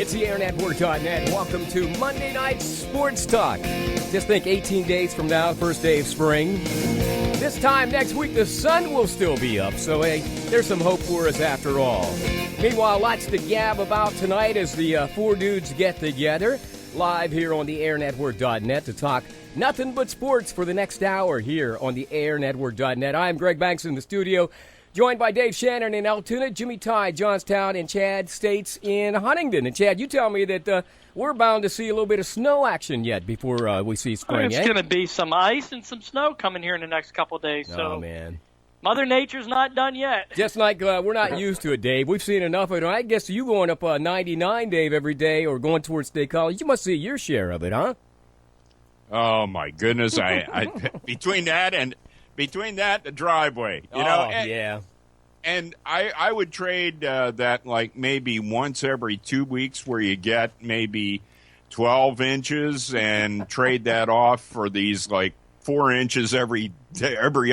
It's the airnetwork.net. Welcome to Monday Night Sports Talk. Just think 18 days from now, first day of spring. This time next week, the sun will still be up, so hey, there's some hope for us after all. Meanwhile, lots to gab about tonight as the four dudes get together live here on the airnetwork.net to talk nothing but sports for the next hour here on the airnetwork.net. I'm Greg Banks in the studio, joined by Dave Shannon in Altoona, Jimmy Ty, Johnstown, and Chad States in Huntington. And Chad, you tell me that we're bound to see a little bit of snow action yet before we see spring. There's going to be some ice and some snow coming here in the next couple of days. Oh, man. Mother Nature's not done yet. Just like we're not used to it, Dave. We've seen enough of it. I guess you going up 99, Dave, every day or going towards State College, you must see your share of it, huh? Oh, my goodness. I between that and the driveway, yeah. And I would trade that like maybe once every 2 weeks where you get maybe 12 inches and trade that off for these like 4 inches every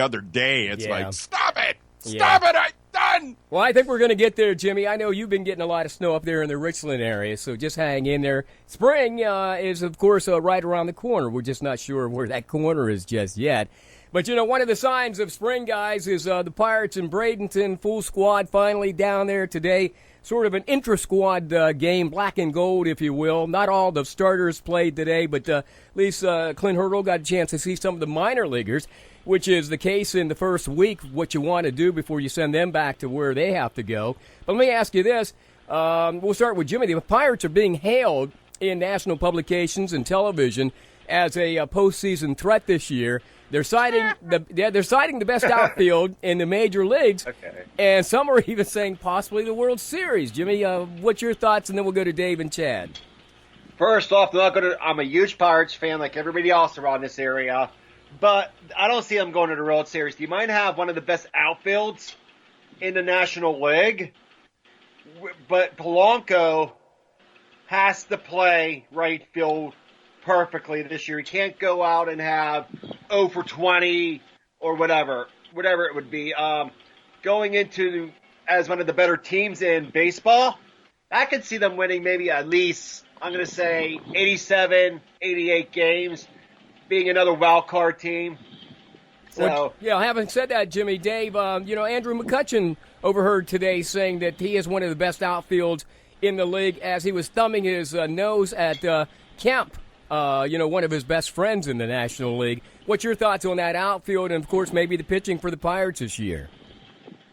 other day. It's like, stop it, I'm done. Well, I think we're going to get there, Jimmy. I know you've been getting a lot of snow up there in the Richland area, so just hang in there. Spring is, of course, right around the corner. We're just not sure where that corner is just yet. But, one of the signs of spring, guys, is the Pirates in Bradenton, full squad finally down there today. Sort of an intra-squad game, black and gold, if you will. Not all the starters played today, but at least Clint Hurdle got a chance to see some of the minor leaguers, which is the case in the first week, what you want to do before you send them back to where they have to go. But let me ask you this. We'll start with Jimmy. The Pirates are being hailed in national publications and television as a postseason threat this year. They're citing the best outfield in the major leagues, and some are even saying possibly the World Series. Jimmy, what's your thoughts? And then we'll go to Dave and Chad. First off, I'm a huge Pirates fan like everybody else around this area, but I don't see them going to the World Series. You might have one of the best outfields in the National League, but Polanco has to play right field perfectly this year. He can't go out and have 0 for 20 or whatever it would be. Going into as one of the better teams in baseball, I could see them winning maybe at least, I'm going to say 87, 88 games, being another wild card team. So, having said that, Jimmy, Dave, Andrew McCutchen overheard today saying that he is one of the best outfields in the league as he was thumbing his nose at Kemp. One of his best friends in the National League. What's your thoughts on that outfield and, of course, maybe the pitching for the Pirates this year?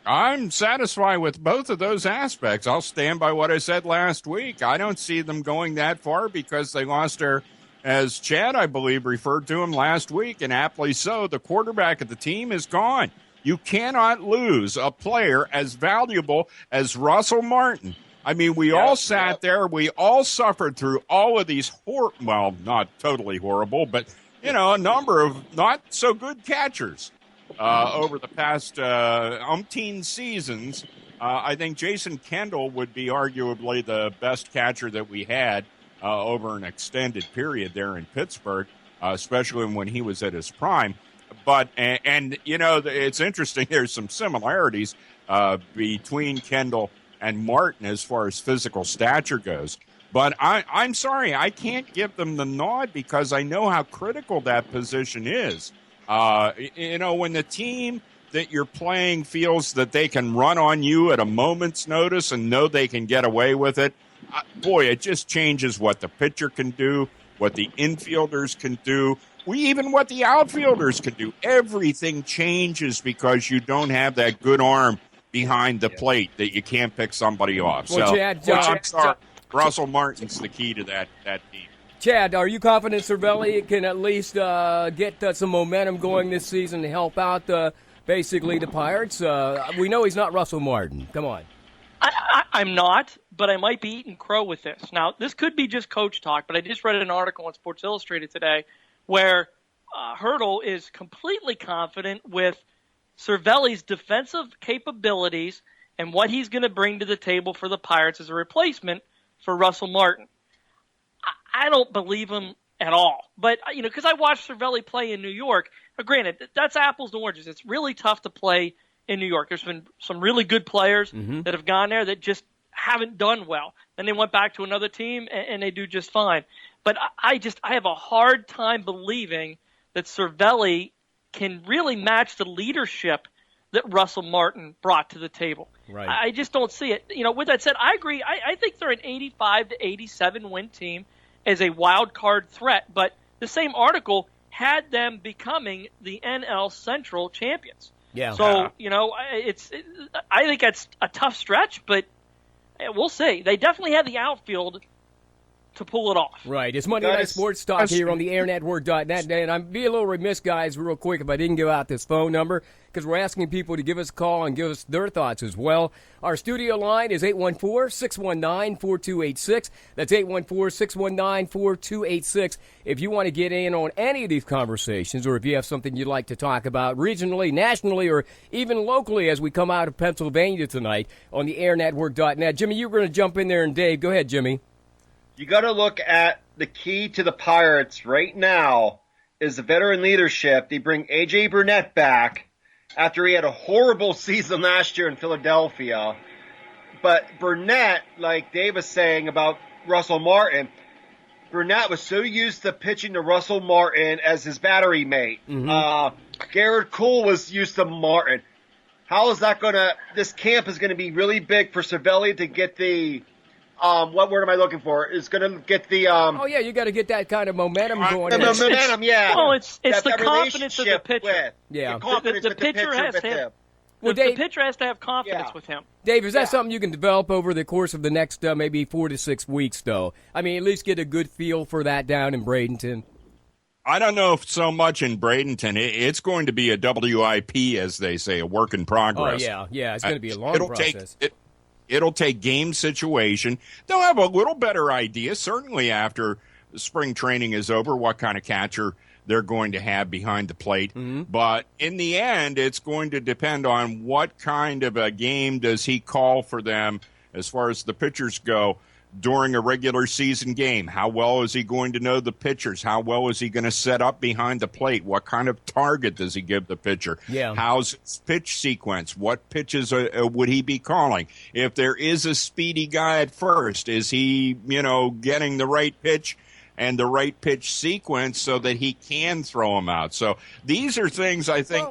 I'm satisfied with both of those aspects. I'll stand by what I said last week. I don't see them going that far because they lost their, as Chad, I believe, referred to him last week, and aptly so, the quarterback of the team is gone. You cannot lose a player as valuable as Russell Martin. I mean, we all sat there. We all suffered through all of these, not totally horrible, but, a number of not so good catchers over the past umpteen seasons. I think Jason Kendall would be arguably the best catcher that we had over an extended period there in Pittsburgh, especially when he was at his prime. But, it's interesting. There's some similarities between Kendall and Martin as far as physical stature goes. But I'm sorry, I can't give them the nod because I know how critical that position is. When the team that you're playing feels that they can run on you at a moment's notice and know they can get away with it, it just changes what the pitcher can do, what the infielders can do, even what the outfielders can do. Everything changes because you don't have that good arm behind the plate that you can't pick somebody off. Well, I'm sorry. Russell Martin's the key to that team. Chad, are you confident Cervelli can at least get some momentum going this season to help out basically the Pirates? We know he's not Russell Martin. Come on. I'm not, but I might be eating crow with this. Now, this could be just coach talk, but I just read an article on Sports Illustrated today where Hurdle is completely confident with Cervelli's defensive capabilities and what he's going to bring to the table for the Pirates as a replacement for Russell Martin. I don't believe him at all. But, because I watched Cervelli play in New York, granted, that's apples to oranges. It's really tough to play in New York. There's been some really good players that have gone there that just haven't done well. Then they went back to another team, and they do just fine. But I have a hard time believing that Cervelli can really match the leadership that Russell Martin brought to the table. Right. I just don't see it. With that said, I agree. I think they're an 85 to 87 win team as a wild card threat. But the same article had them becoming the NL Central champions. Yeah. So, I think that's a tough stretch, but we'll see. They definitely have the outfield to pull it off. Right. It's Monday Night Sports Talk here on the airnetwork.net. And I'm being a little remiss, guys, real quick, if I didn't give out this phone number, because we're asking people to give us a call and give us their thoughts as well. Our studio line is 814-619-4286. That's 814-619-4286. If you want to get in on any of these conversations, or if you have something you'd like to talk about regionally, nationally, or even locally as we come out of Pennsylvania tonight on the airnetwork.net. Jimmy, you're going to jump in there, and Dave, go ahead, Jimmy. You got to look at the key to the Pirates right now is the veteran leadership. They bring A.J. Burnett back after he had a horrible season last year in Philadelphia. But Burnett, like Dave was saying about Russell Martin, Burnett was so used to pitching to Russell Martin as his battery mate. Mm-hmm. Garrett Cole was used to Martin. How is that going to – this camp is going to be really big for Cervelli to get the – what word am I looking for? Is going to get the you got to get that kind of momentum going. The momentum, yeah. Well, it's the confidence of the pitcher. The confidence the with pitcher the pitcher has with to him. Well, the Dave, pitcher has to have confidence with him. Dave, is that something you can develop over the course of the next maybe 4 to 6 weeks, though? I mean, at least get a good feel for that down in Bradenton. I don't know if so much in Bradenton. It's going to be a WIP, as they say, a work in progress. Oh, yeah. It's going to be a long process. It'll take game situation. They'll have a little better idea, certainly after spring training is over, what kind of catcher they're going to have behind the plate. Mm-hmm. But in the end, it's going to depend on what kind of a game does he call for them as far as the pitchers go during a regular season game. How well is he going to know the pitchers? How well is he going to set up behind the plate? What kind of target does he give the pitcher? Yeah. How's his pitch sequence? What pitches would he be calling? If there is a speedy guy at first, is he, getting the right pitch and the right pitch sequence so that he can throw him out? So these are things I think,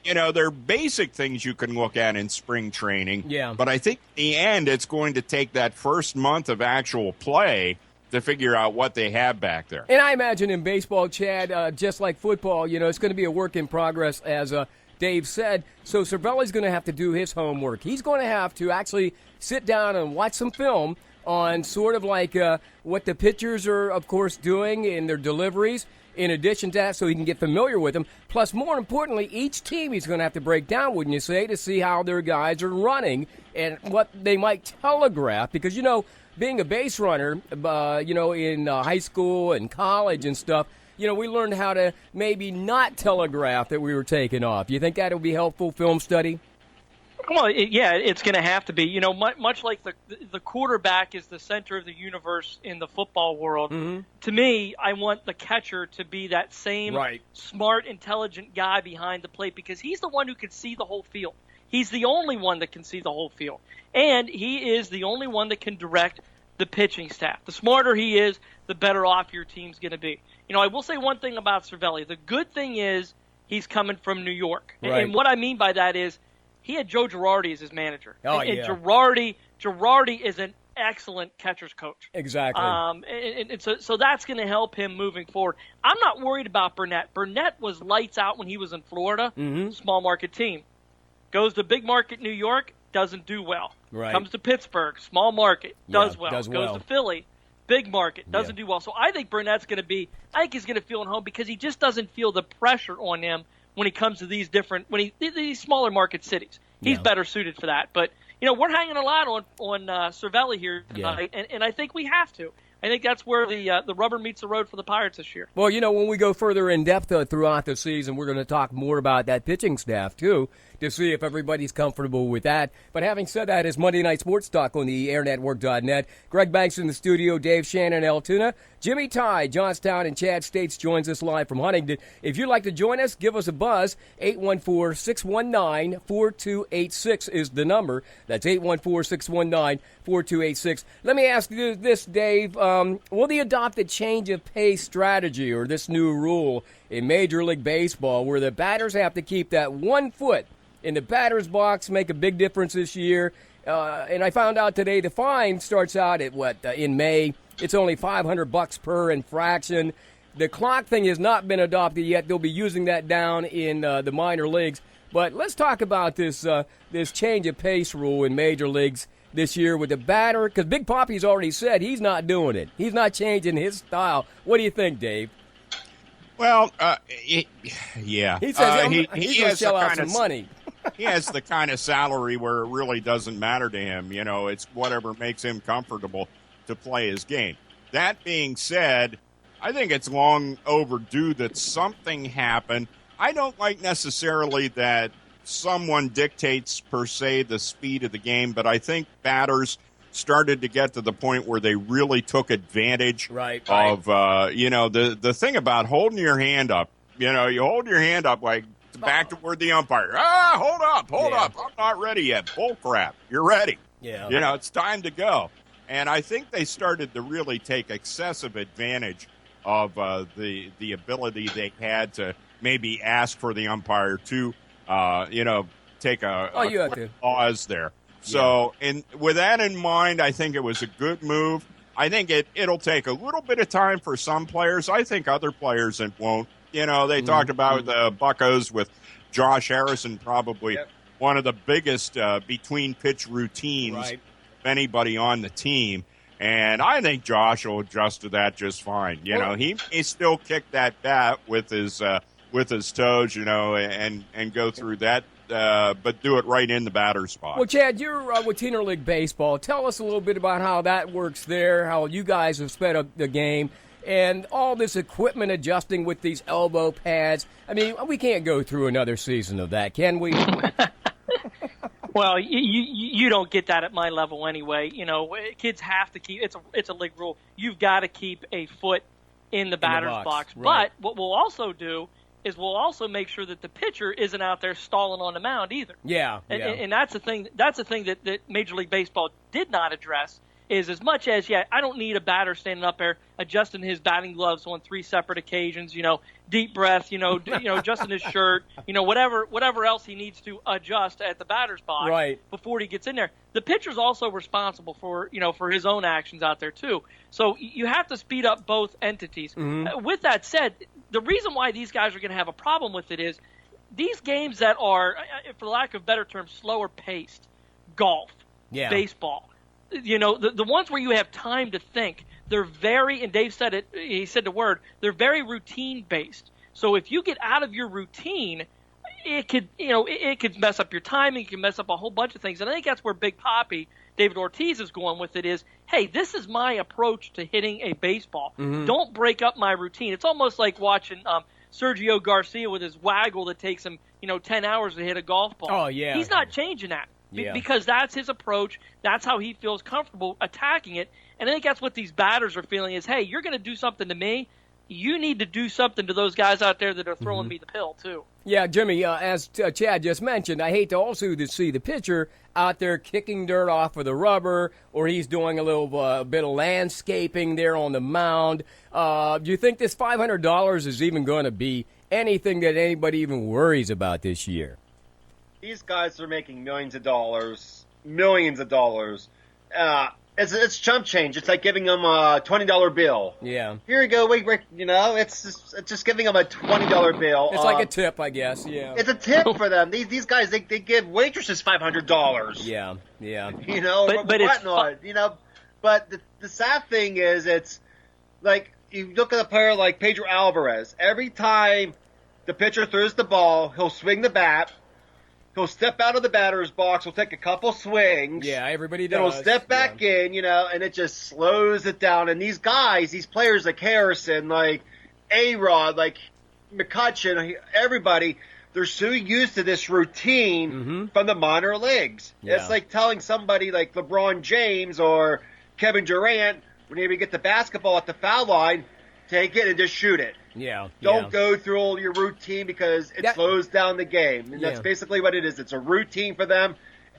they're basic things you can look at in spring training. Yeah. But I think in the end, it's going to take that first month of actual play to figure out what they have back there. And I imagine in baseball, Chad, just like football, it's going to be a work in progress, as Dave said. So Cervelli's going to have to do his homework. He's going to have to actually sit down and watch some film on sort of like what the pitchers are, of course, doing in their deliveries. In addition to that, so he can get familiar with them. Plus, more importantly, each team he's going to have to break down, wouldn't you say, to see how their guys are running and what they might telegraph. Because, being a base runner, in high school and college and stuff, we learned how to maybe not telegraph that we were taking off. You think that will be helpful, film study? Well, it's going to have to be. Much like the quarterback is the center of the universe in the football world. Mm-hmm. To me, I want the catcher to be that same smart, intelligent guy behind the plate because he's the one who can see the whole field. He's the only one that can see the whole field. And he is the only one that can direct the pitching staff. The smarter he is, the better off your team's going to be. I will say one thing about Cervelli. The good thing is he's coming from New York. Right. And what I mean by that is he had Joe Girardi as his manager. Oh, and yeah. Girardi is an excellent catcher's coach. Exactly. And so that's going to help him moving forward. I'm not worried about Burnett. Burnett was lights out when he was in Florida, small market team. Goes to big market New York, doesn't do well. Right. Comes to Pittsburgh, small market, does well. Does Goes to Philly, big market, doesn't do well. So I think Burnett's going to be – I think he's going to feel at home because he just doesn't feel the pressure on him when he comes to these these smaller market cities. He's better suited for that. But, we're hanging a lot on Cervelli here tonight, and I think we have to. I think that's where the rubber meets the road for the Pirates this year. Well, when we go further in depth throughout the season, we're going to talk more about that pitching staff, too, to see if everybody's comfortable with that. But having said that, it's Monday Night Sports Talk on the airnetwork.net. Greg Banks in the studio, Dave Shannon, Altoona. Jimmy Ty, Johnstown, and Chad States joins us live from Huntington. If you'd like to join us, give us a buzz. 814-619-4286 is the number. That's 814-619-4286. Let me ask you this, Dave. Will the adopted change of pace strategy or this new rule in Major League Baseball where the batters have to keep that 1 foot in the batter's box make a big difference this year? And I found out today the fine starts out at in May. It's only $500 per infraction. The clock thing has not been adopted yet. They'll be using that down in the minor leagues. But let's talk about this change of pace rule in major leagues this year with the batter, because Big Papi's already said he's not doing it. He's not changing his style. What do you think, Dave? Well, yeah. He says he's going to shell out kind some of money. He has the kind of salary where it really doesn't matter to him. It's whatever makes him comfortable to play his game. That being said, I think it's long overdue that something happened. I don't like necessarily that someone dictates, per se, the speed of the game, but I think batters started to get to the point where they really took advantage of, the thing about holding your hand up. You hold your hand up like back toward the umpire. Hold up. I'm not ready yet. Bull crap. You're ready. Yeah. It's time to go. And I think they started to really take excessive advantage of the ability they had to maybe ask for the umpire to, take a pause there. So, with that in mind, I think it was a good move. I think it'll take a little bit of time for some players. I think other players it won't. They talked about the Buccos with Josh Harrison, probably one of the biggest between-pitch routines of anybody on the team. And I think Josh will adjust to that just fine. He may still kick that bat with his toes, and go through that. But do it right in the batter's spot. Well, Chad, you're with Tenor League Baseball. Tell us a little bit about how that works there, how you guys have sped up the game, and all this equipment adjusting with these elbow pads. I mean, we can't go through another season of that, can we? Well, you don't get that at my level anyway. Kids have to keep it's a league rule. You've got to keep a foot in the batter's box. Right. But what we'll also do is we'll also make sure that the pitcher isn't out there stalling on the mound either. Yeah. And that's the thing. That's the thing that Major League Baseball did not address. Is as much as I don't need a batter standing up there adjusting his batting gloves on 3 separate occasions. Deep breath. Adjusting his shirt. Whatever else he needs to adjust at the batter's box before he gets in there. The pitcher's also responsible for for his own actions out there too. So you have to speed up both entities. Mm-hmm. With that said, the reason why these guys are going to have a problem with it is these games that are, for lack of better terms, slower paced, golf, baseball. The ones where you have time to think, they're very, and Dave said it, he said the word, they're very routine based. So if you get out of your routine, it could mess up your timing, it can mess up a whole bunch of things. And I think that's where Big Papi, David Ortiz, is going with it is, hey, this is my approach to hitting a baseball. Mm-hmm. Don't break up my routine. It's almost like watching Sergio Garcia with his waggle that takes him, 10 hours to hit a golf ball. Oh, yeah. He's not changing that. Because that's his approach. That's how he feels comfortable attacking it. And I think that's what these batters are feeling is, hey, you're going to do something to me. You need to do something to those guys out there that are throwing me the pill, too. Yeah, Jimmy, as Chad just mentioned, I hate to also to see the pitcher out there kicking dirt off of the rubber, or he's doing a little bit of landscaping there on the mound. Do you think this $500 is even going to be anything that anybody even worries about this year? These guys are making millions of dollars. It's chump change. It's like giving them a $20 bill. Yeah. Here you go. Wait, it's just giving them a $20 bill. It's like a tip, I guess. Yeah. It's a tip for them. These guys, they give waitresses $500. Yeah. But whatnot. But the sad thing is, it's like you look at a player like Pedro Alvarez. Every time the pitcher throws the ball, he'll swing the bat. He'll step out of the batter's box. He'll take a couple swings. Yeah, everybody Then does. he'll step back in, and it just slows it down. And these guys, these players like Harrison, like A-Rod, like McCutchen, everybody, they're so used to this routine from the minor leagues. Yeah. It's like telling somebody like LeBron James or Kevin Durant, whenever you get the basketball at the foul line, take it and just shoot it. Yeah. Don't go through all your routine because it slows down the game. And that's basically what it is. It's a routine for them.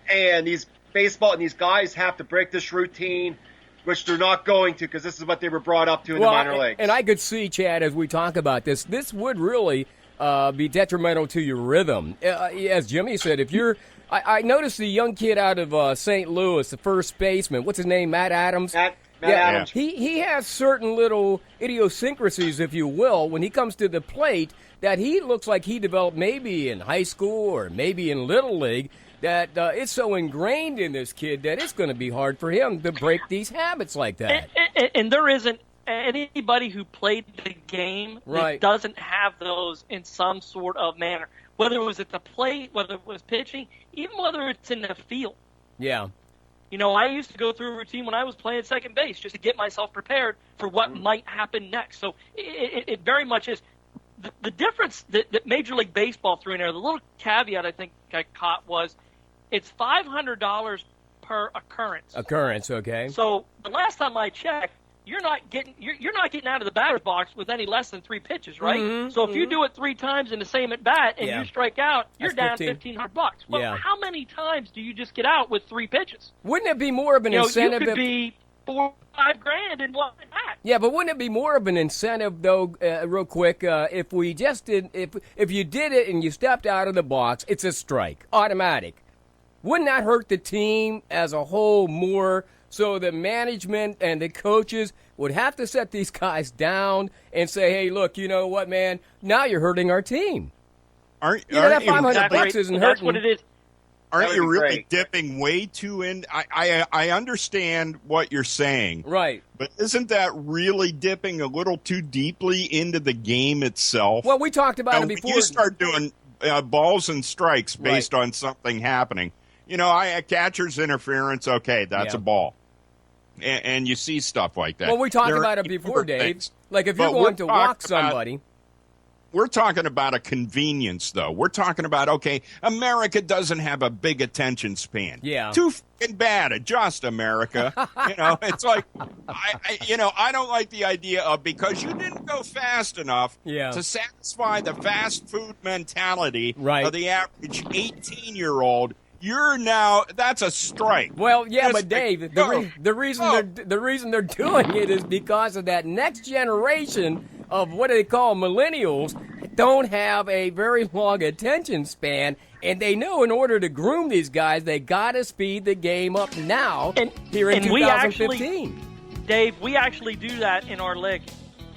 And these these guys have to break this routine, which they're not going to because this is what they were brought up to in the minor leagues. And I could see, Chad, as we talk about this would really be detrimental to your rhythm. As Jimmy said, if you're I noticed the young kid out of St. Louis, the first baseman, what's his name, Matt Adams? Matt Adams. He has certain little idiosyncrasies, if you will, when he comes to the plate that he looks like he developed maybe in high school or maybe in Little League, that it's so ingrained in this kid that it's going to be hard for him to break these habits like that. And there isn't anybody who played the game that doesn't have those in some sort of manner, whether it was at the plate, whether it was pitching, even whether it's in the field. Yeah. I used to go through a routine when I was playing second base just to get myself prepared for what might happen next. So it very much is. The difference that Major League Baseball threw in there, the little caveat I think I caught was it's $500 per occurrence. Occurrence, okay. So the last time I checked, you're not getting out of the batter's box with any less than 3 pitches, right? So if you do it 3 times in the same at bat and you strike out, you're down $1,500. Well, how many times do you just get out with 3 pitches? Wouldn't it be more of an incentive? You could be $4 or $5 grand in one at bat. Yeah, but wouldn't it be more of an incentive, though, real quick, if we just did, if you did it and you stepped out of the box, it's a strike, automatic. Wouldn't that hurt the team as a whole more? So the management and the coaches would have to set these guys down and say, hey, look, you know what, man, now you're hurting our team. Aren't that $500 isn't hurting. That's what it is. Aren't you really dipping way too in? I understand what you're saying. Right. But isn't that really dipping a little too deeply into the game itself? Well, we talked about it before. When you start doing balls and strikes based on something happening, a catcher's interference, okay, that's a ball. And you see stuff like that. Well, we talked about it before, Dave. Things. Like if you're going to walk somebody. We're talking about a convenience, though. We're talking about, okay, America doesn't have a big attention span. Yeah. Too fucking bad. Adjust, America. It's like, I don't like the idea of because you didn't go fast enough to satisfy the fast food mentality of the average 18-year-old. That's a strike. Well, yeah, but Dave, the reason they're doing it is because of that next generation of what they call millennials don't have a very long attention span, and they know in order to groom these guys, they got to speed the game up now here in 2015. Dave, we actually do that in our league.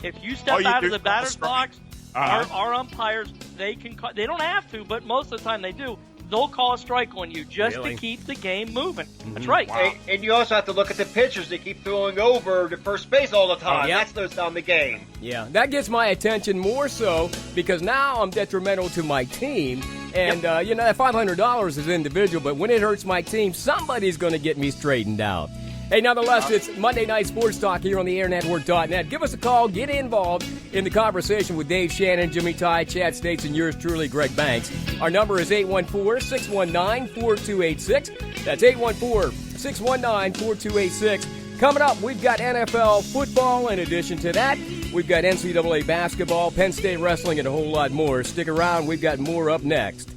If you step out of the batter's box, our umpires, they don't have to, but most of the time they do. They'll call a strike on you just to keep the game moving. That's right. Wow. And you also have to look at the pitchers. They keep throwing over to first base all the time. That slows down the game. Yeah, that gets my attention more so because now I'm detrimental to my team. And, that $500 is individual, but when it hurts my team, somebody's going to get me straightened out. Hey, nonetheless, it's Monday Night Sports Talk here on the AirNetwork.net. Give us a call. Get involved in the conversation with Dave Shannon, Jimmy Ty, Chad States, and yours truly, Greg Banks. Our number is 814-619-4286. That's 814-619-4286. Coming up, we've got NFL football. In addition to that, we've got NCAA basketball, Penn State wrestling, and a whole lot more. Stick around. We've got more up next.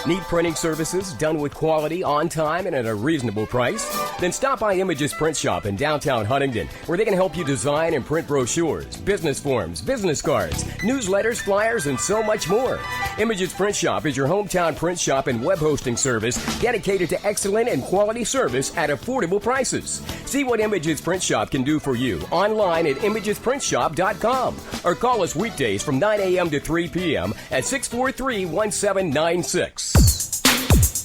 Need printing services done with quality, on time, and at a reasonable price? Then stop by Images Print Shop in downtown Huntington, where they can help you design and print brochures, business forms, business cards, newsletters, flyers, and so much more. Images Print Shop is your hometown print shop and web hosting service dedicated to excellent and quality service at affordable prices. See what Images Print Shop can do for you online at imagesprintshop.com or call us weekdays from 9 a.m. to 3 p.m. at 643-1796.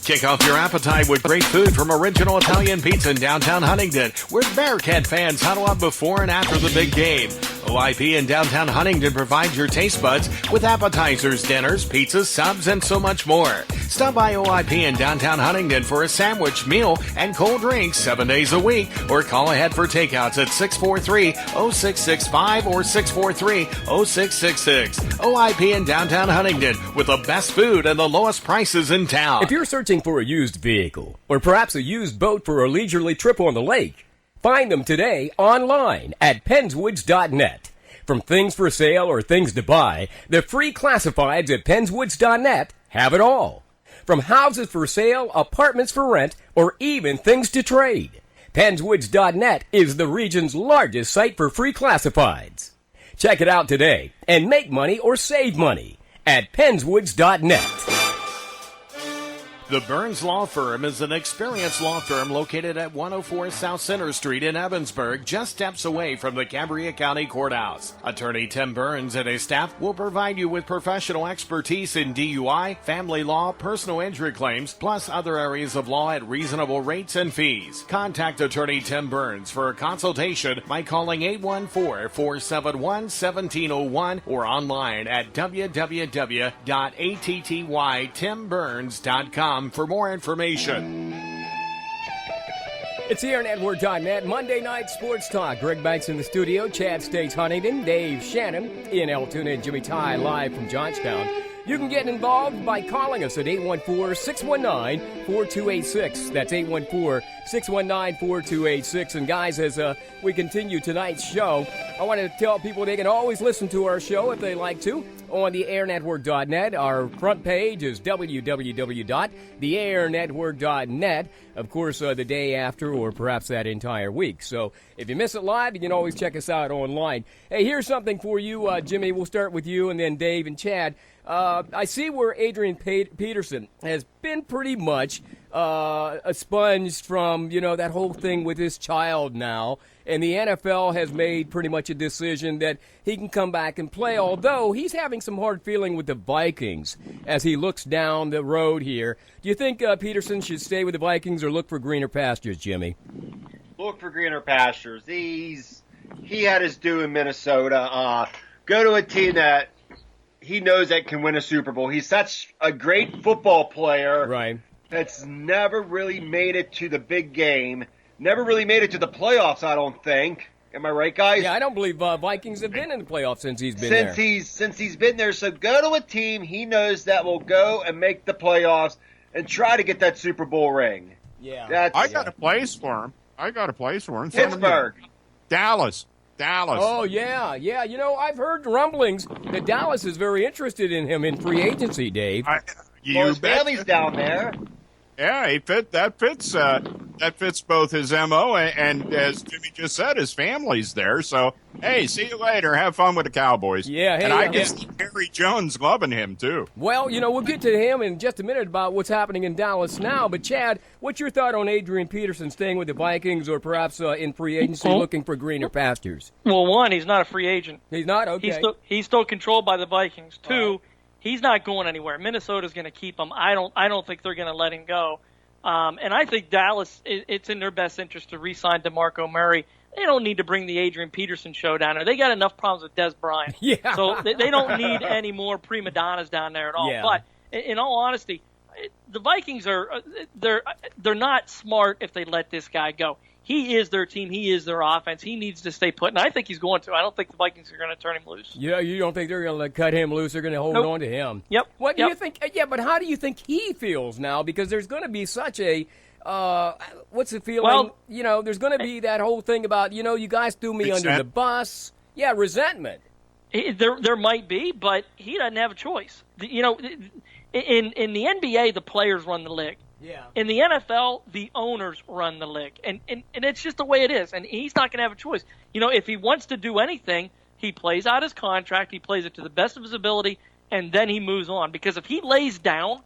Kick off your appetite with great food from Original Italian Pizza in downtown Huntington, where Bearcat fans huddle up before and after the big game. OIP in downtown Huntington provides your taste buds with appetizers, dinners, pizzas, subs, and so much more. Stop by OIP in downtown Huntington for a sandwich, meal, and cold drinks 7 days a week, or call ahead for takeouts at 643-0665 or 643-0666. OIP in downtown Huntington with the best food and the lowest prices in town. If you're searching for a used vehicle, or perhaps a used boat for a leisurely trip on the lake, find them today online at penswoods.net. From things for sale or things to buy, the free classifieds at penswoods.net have it all. From houses for sale, apartments for rent, or even things to trade, penswoods.net is the region's largest site for free classifieds. Check it out today and make money or save money at penswoods.net. The Burns Law Firm is an experienced law firm located at 104 South Center Street in Evansburg, just steps away from the Cambria County Courthouse. Attorney Tim Burns and his staff will provide you with professional expertise in DUI, family law, personal injury claims, plus other areas of law at reasonable rates and fees. Contact Attorney Tim Burns for a consultation by calling 814-471-1701 or online at www.attytimburns.com for more information. It's here on Network.net, Monday Night Sports Talk. Greg Banks in the studio, Chad States Huntington, Dave Shannon, Ian Altoona, and Jimmy Ty live from Johnstown. You can get involved by calling us at 814-619-4286. That's 814-619-4286. And guys, as we continue tonight's show, I want to tell people they can always listen to our show if they like to on the airnetwork.net. Our front page is www.theairnetwork.net. Of course, the day after or perhaps that entire week. So if you miss it live, you can always check us out online. Hey, here's something for you, Jimmy. We'll start with you and then Dave and Chad. I see where Adrian Peterson has been pretty much expunged from, that whole thing with his child now. And the NFL has made pretty much a decision that he can come back and play, although he's having some hard feeling with the Vikings as he looks down the road here. Do you think Peterson should stay with the Vikings or look for greener pastures, Jimmy? Look for greener pastures. He had his due in Minnesota. Go to a team that he knows that can win a Super Bowl. He's such a great football player. Right. That's never really made it to the big game. Never really made it to the playoffs, I don't think. Am I right, guys? Yeah, I don't believe Vikings have been in the playoffs since he's been there. Since he's been there. So go to a team he knows that will go and make the playoffs and try to get that Super Bowl ring. Yeah. I got a place for him. Pittsburgh. Dallas. Oh, yeah. I've heard rumblings that Dallas is very interested in him in free agency, Dave. His family's down there. Yeah, that fits both his MO and, as Jimmy just said, his family's there. So, hey, see you later. Have fun with the Cowboys. Yeah, hey, and I can see Jerry Jones loving him, too. Well, we'll get to him in just a minute about what's happening in Dallas now. But, Chad, what's your thought on Adrian Peterson staying with the Vikings or perhaps in free agency looking for greener pastures? Well, one, he's not a free agent. He's not? Okay. He's still controlled by the Vikings. Two, he's not going anywhere. Minnesota's going to keep him. I don't think they're going to let him go. And I think Dallas, it's in their best interest to re-sign DeMarco Murray. They don't need to bring the Adrian Peterson show down there. They got enough problems with Des Bryant. Yeah. So they don't need any more prima donnas down there at all. Yeah. But in all honesty, the Vikings they're not smart if they let this guy go. He is their team. He is their offense. He needs to stay put, and I think he's going to. I don't think the Vikings are going to turn him loose. Yeah, you don't think they're going to cut him loose? They're going to hold on to him. Yep. What do you think? Yeah, but how do you think he feels now? Because there's going to be such a what's the feeling? Well, there's going to be that whole thing about you guys threw me under the bus. Yeah, resentment. There might be, but he doesn't have a choice. In the NBA, the players run the league. Yeah. In the NFL, the owners run the league. And it's just the way it is. And he's not going to have a choice. If he wants to do anything, he plays out his contract, he plays it to the best of his ability, and then he moves on. Because if he lays down,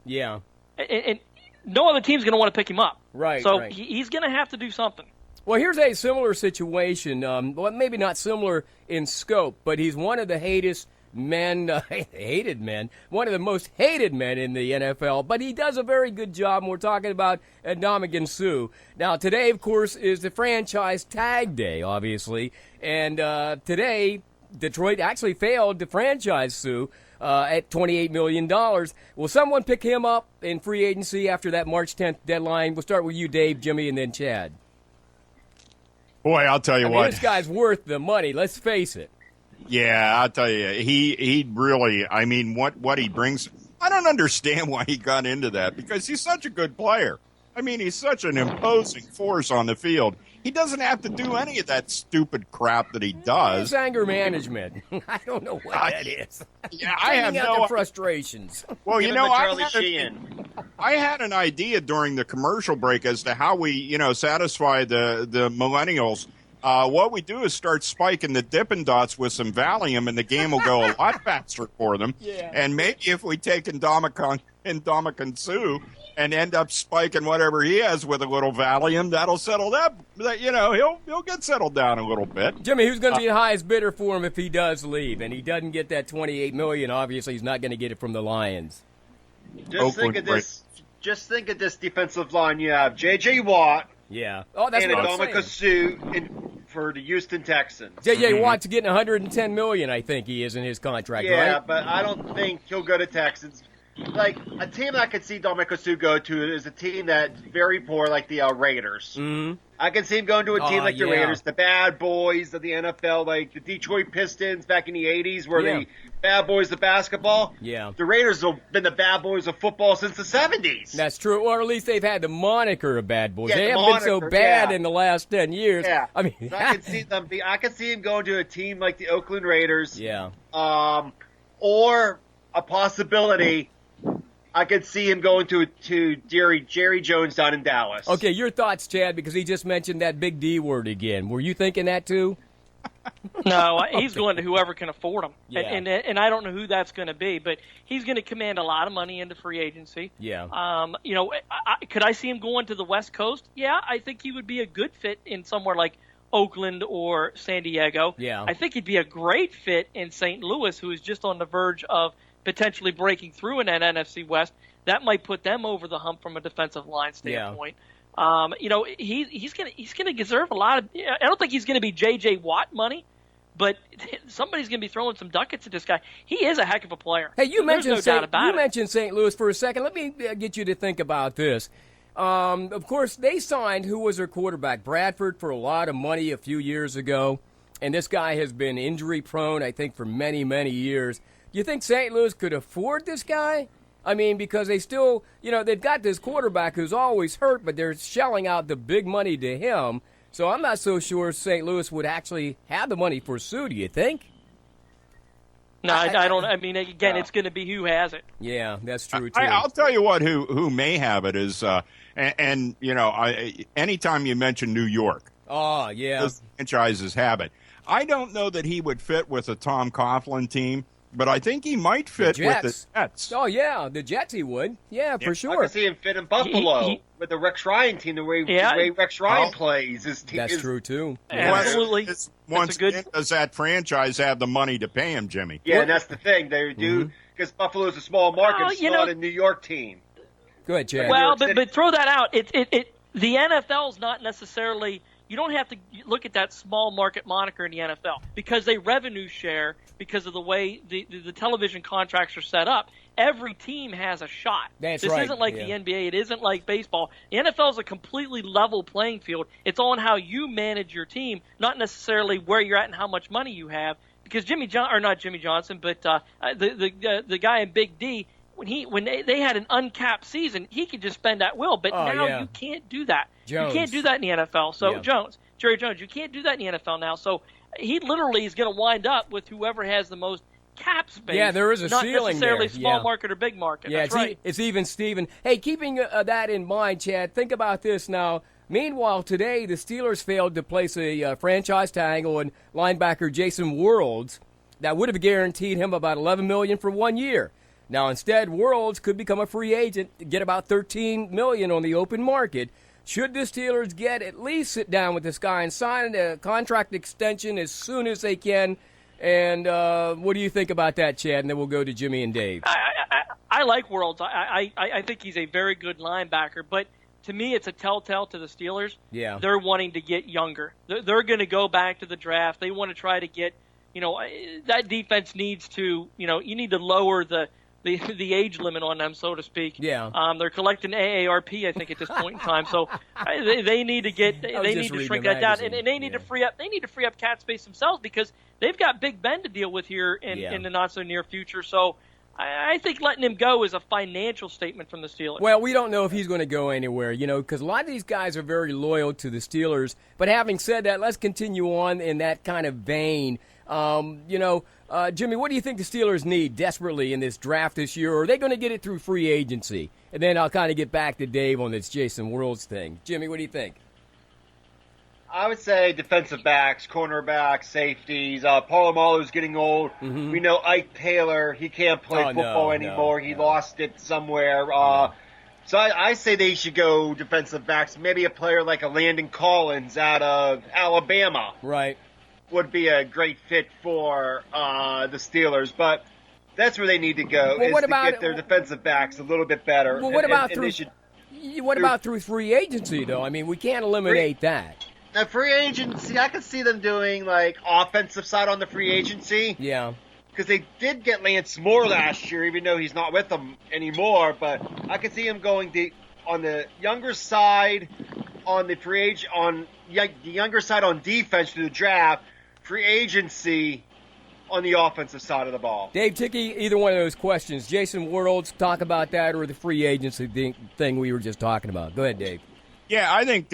and no other team's going to want to pick him up. Right. So right. He's going to have to do something. Well, here's a similar situation. Well, maybe not similar in scope, but he's one of the hated men, one of the most hated men in the NFL, but he does a very good job, and we're talking about Ndamukong Suh. Now, today, of course, is the franchise tag day, obviously, and today Detroit actually failed to franchise Sue at $28 million. Will someone pick him up in free agency after that March 10th deadline? We'll start with you, Dave, Jimmy, and then Chad. Boy, I'll tell you I mean, what. this guy's worth the money. Let's face it. Yeah, I'll tell you. He really, I mean, what he brings. I don't understand why he got into that because he's such a good player. I mean, he's such an imposing force on the field. He doesn't have to do any of that stupid crap that he does. It's anger management. I don't know what that is. Yeah, I have Taking out no the frustrations. Well, Give you him know, a Charlie Sheen. I had an idea during the commercial break as to how we, satisfy the millennials. What we do is start spiking the Dippin' Dots with some Valium, and the game will go a lot faster for them. Yeah. And maybe if we take Ndamukong Suh and end up spiking whatever he has with a little Valium, that'll settle that. He'll get settled down a little bit. Jimmy, who's going to be the highest bidder for him if he does leave? And he doesn't get that $28 million. Obviously, he's not going to get it from the Lions. Just think of this defensive line. You have J.J. Watt Yeah. Oh, that's and what I'm Ndamukong saying. Suh for the Houston Texans. J.J. Watt's getting $110 million, I think he is in his contract, Yeah, right? but I don't think he'll go to Texans. Like, a team I could see Ndamukong Suh go to is a team that's very poor, like the Raiders. Mm-hmm. I can see him going to a team like the yeah. Raiders, the bad boys of the NFL, like the Detroit Pistons back in the 80s, where Yeah. the bad boys of basketball. Yeah. The Raiders have been the bad boys of football since the 70s. That's true. Or at least they've had the moniker of bad boys. Yeah, they the haven't been so moniker, bad yeah. in the last 10 years. Yeah. I mean, So I can see him going to a team like the Oakland Raiders. yeah. Or a possibility, I could see him going to Jerry Jones down in Dallas. Okay, your thoughts, Chad, because he just mentioned that big D word again. Were you thinking that too? No, he's going to whoever can afford him, Yeah. and I don't know who that's going to be, but he's going to command a lot of money into free agency. Yeah. Could I see him going to the West Coast? Yeah, I think he would be a good fit in somewhere like Oakland or San Diego. Yeah. I think he'd be a great fit in St. Louis, who is just on the verge of potentially breaking through in that NFC West. That might put them over the hump from a defensive line standpoint. He's gonna deserve a lot of. I don't think he's gonna be J.J. Watt money, but somebody's gonna be throwing some ducats at this guy. He is a heck of a player. Hey, you There's mentioned no doubt about it. mentioned St. Louis for a second. Let me get you to think about this. Of course, they signed who was their quarterback, Bradford, for a lot of money a few years ago, and this guy has been injury prone, I think, for many, many years. Do you think St. Louis could afford this guy? I mean, because they still, they've got this quarterback who's always hurt, but they're shelling out the big money to him. So I'm not so sure St. Louis would actually have the money for Sue. Do you think? No, I don't. I mean, again, it's going to be who has it. Yeah, that's true too. I'll tell you what. Who may have it is, anytime you mention New York, Oh, yeah. those franchises have it. I don't know that he would fit with a Tom Coughlin team, but I think he might fit with the Jets. Oh, yeah, the Jets he would. Yeah, for I sure. can see him fit in Buffalo with the Rex Ryan team, the way Rex Ryan plays. His team That's true, too. Absolutely. Once again, does that franchise have the money to pay him, Jimmy? Yeah, and that's the thing. They do, because Buffalo's a small market. It's not a New York team. Go ahead, Chad. Well, but throw that out. The NFL's not necessarily. You don't have to look at that small market moniker in the NFL because they revenue share because of the way the television contracts are set up. Every team has a shot. That's this right. isn't like Yeah. the NBA. It isn't like baseball. The NFL is a completely level playing field. It's on how you manage your team, not necessarily where you're at and how much money you have. Because not Jimmy Johnson, but the guy in Big D. When they had an uncapped season, he could just spend at will. But now you can't do that. Jones. You can't do that in the NFL. So Yeah. Jerry Jones, you can't do that in the NFL now. So he literally is going to wind up with whoever has the most cap space. Yeah, there is a not ceiling necessarily there. small Yeah. market or big market. Yeah, That's right. it's even Steven. Hey, keeping that in mind, Chad, think about this now. Meanwhile, today, the Steelers failed to place a franchise tag on linebacker Jason Worlds that would have guaranteed him about $11 million for 1 year. Now, instead, Worlds could become a free agent, get about $13 million on the open market. Should the Steelers at least sit down with this guy and sign a contract extension as soon as they can? And what do you think about that, Chad? And then we'll go to Jimmy and Dave. I like Worlds. I think he's a very good linebacker, but to me, it's a telltale to the Steelers. Yeah. They're wanting to get younger. They're going to go back to the draft. They want to try to get that defense needs to, you need to lower the age limit on them, so to speak. Yeah. They're collecting AARP, I think, at this point in time. So they need to shrink that down, and they need to free up cap space themselves because they've got Big Ben to deal with here in the not so near future. So I think letting him go is a financial statement from the Steelers. Well, we don't know if he's going to go anywhere, because a lot of these guys are very loyal to the Steelers. But having said that, let's continue on in that kind of vein. Jimmy, what do you think the Steelers need desperately in this draft this year? Or are they going to get it through free agency? And then I'll kind of get back to Dave on this Jason Worlds thing. Jimmy, what do you think? I would say defensive backs, cornerbacks, safeties. Polamalu's getting old. Mm-hmm. We know Ike Taylor, he can't play football anymore. He lost it somewhere. So I say they should go defensive backs. Maybe a player like a Landon Collins out of Alabama. Right. Would be a great fit for the Steelers. But that's where they need to go, well, to get their defensive backs a little bit better. Well, what about through free agency, though? I mean, we can't eliminate that. Now, free agency, I could see them doing, like, offensive side on the free agency. Yeah. Because they did get Lance Moore last year, even though he's not with them anymore. But I could see him going on the younger side on the the younger side on defense through the draft, free agency on the offensive side of the ball. Dave Ticky, either one of those questions. Jason Worlds, talk about that, or the free agency thing we were just talking about. Go ahead, Dave. Yeah, I think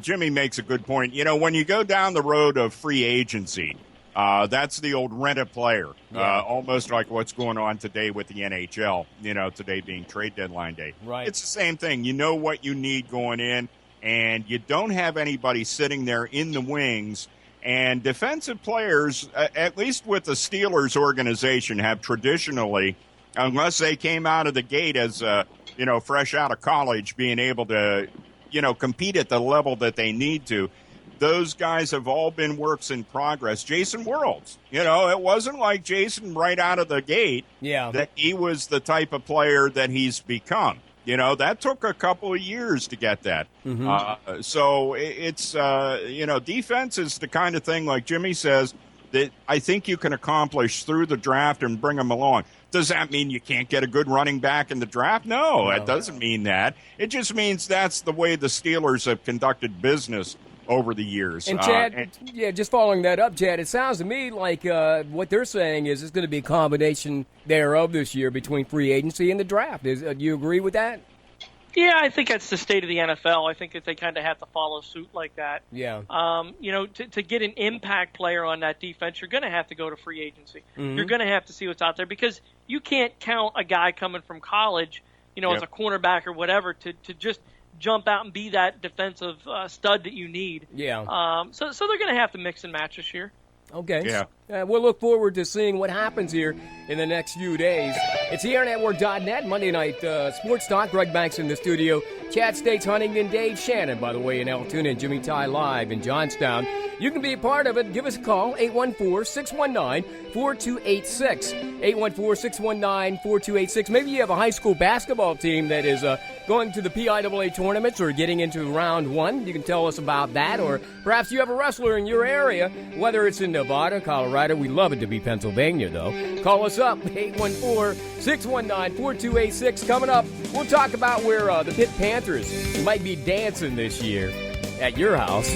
Jimmy makes a good point. When you go down the road of free agency, that's the old rent-a-player, almost like what's going on today with the NHL, today being trade deadline day. Right. It's the same thing. You know what you need going in, and you don't have anybody sitting there in the wings. And defensive players, at least with the Steelers organization, have traditionally, unless they came out of the gate as, fresh out of college, being able to compete at the level that they need to. Those guys have all been works in progress. Jason Worlds, it wasn't like Jason right out of the gate that he was the type of player that he's become. That took a couple of years to get that. Mm-hmm. So it's, defense is the kind of thing, like Jimmy says, that I think you can accomplish through the draft and bring them along. Does that mean you can't get a good running back in the draft? No, it doesn't mean that. It just means that's the way the Steelers have conducted business over the years. And Chad, just following that up, Chad, it sounds to me like what they're saying is it's going to be a combination thereof this year between free agency and the draft. Do you agree with that? Yeah, I think that's the state of the NFL. I think that they kind of have to follow suit like that. Yeah. To get an impact player on that defense, you're going to have to go to free agency. Mm-hmm. You're going to have to see what's out there because you can't count a guy coming from college, as a cornerback or whatever, to just jump out and be that defensive stud that you need. Yeah. So they're going to have to mix and match this year. Okay. Yeah. We'll look forward to seeing what happens here in the next few days. It's TheAirNetwork.net, Monday Night Sports Talk. Greg Banks in the studio. Chad States, Huntington, Dave Shannon, by the way, in Altoona, and Jimmy Ty live in Johnstown. You can be a part of it. Give us a call, 814-619-4286. 814-619-4286. Maybe you have a high school basketball team that is going to the PIAA tournaments or getting into round one. You can tell us about that. Or perhaps you have a wrestler in your area, whether it's in Nevada, Colorado. We love it to be Pennsylvania, though. Call us up, 814-619-4286. Coming up, we'll talk about where the Pitt Panthers might be dancing this year at your house.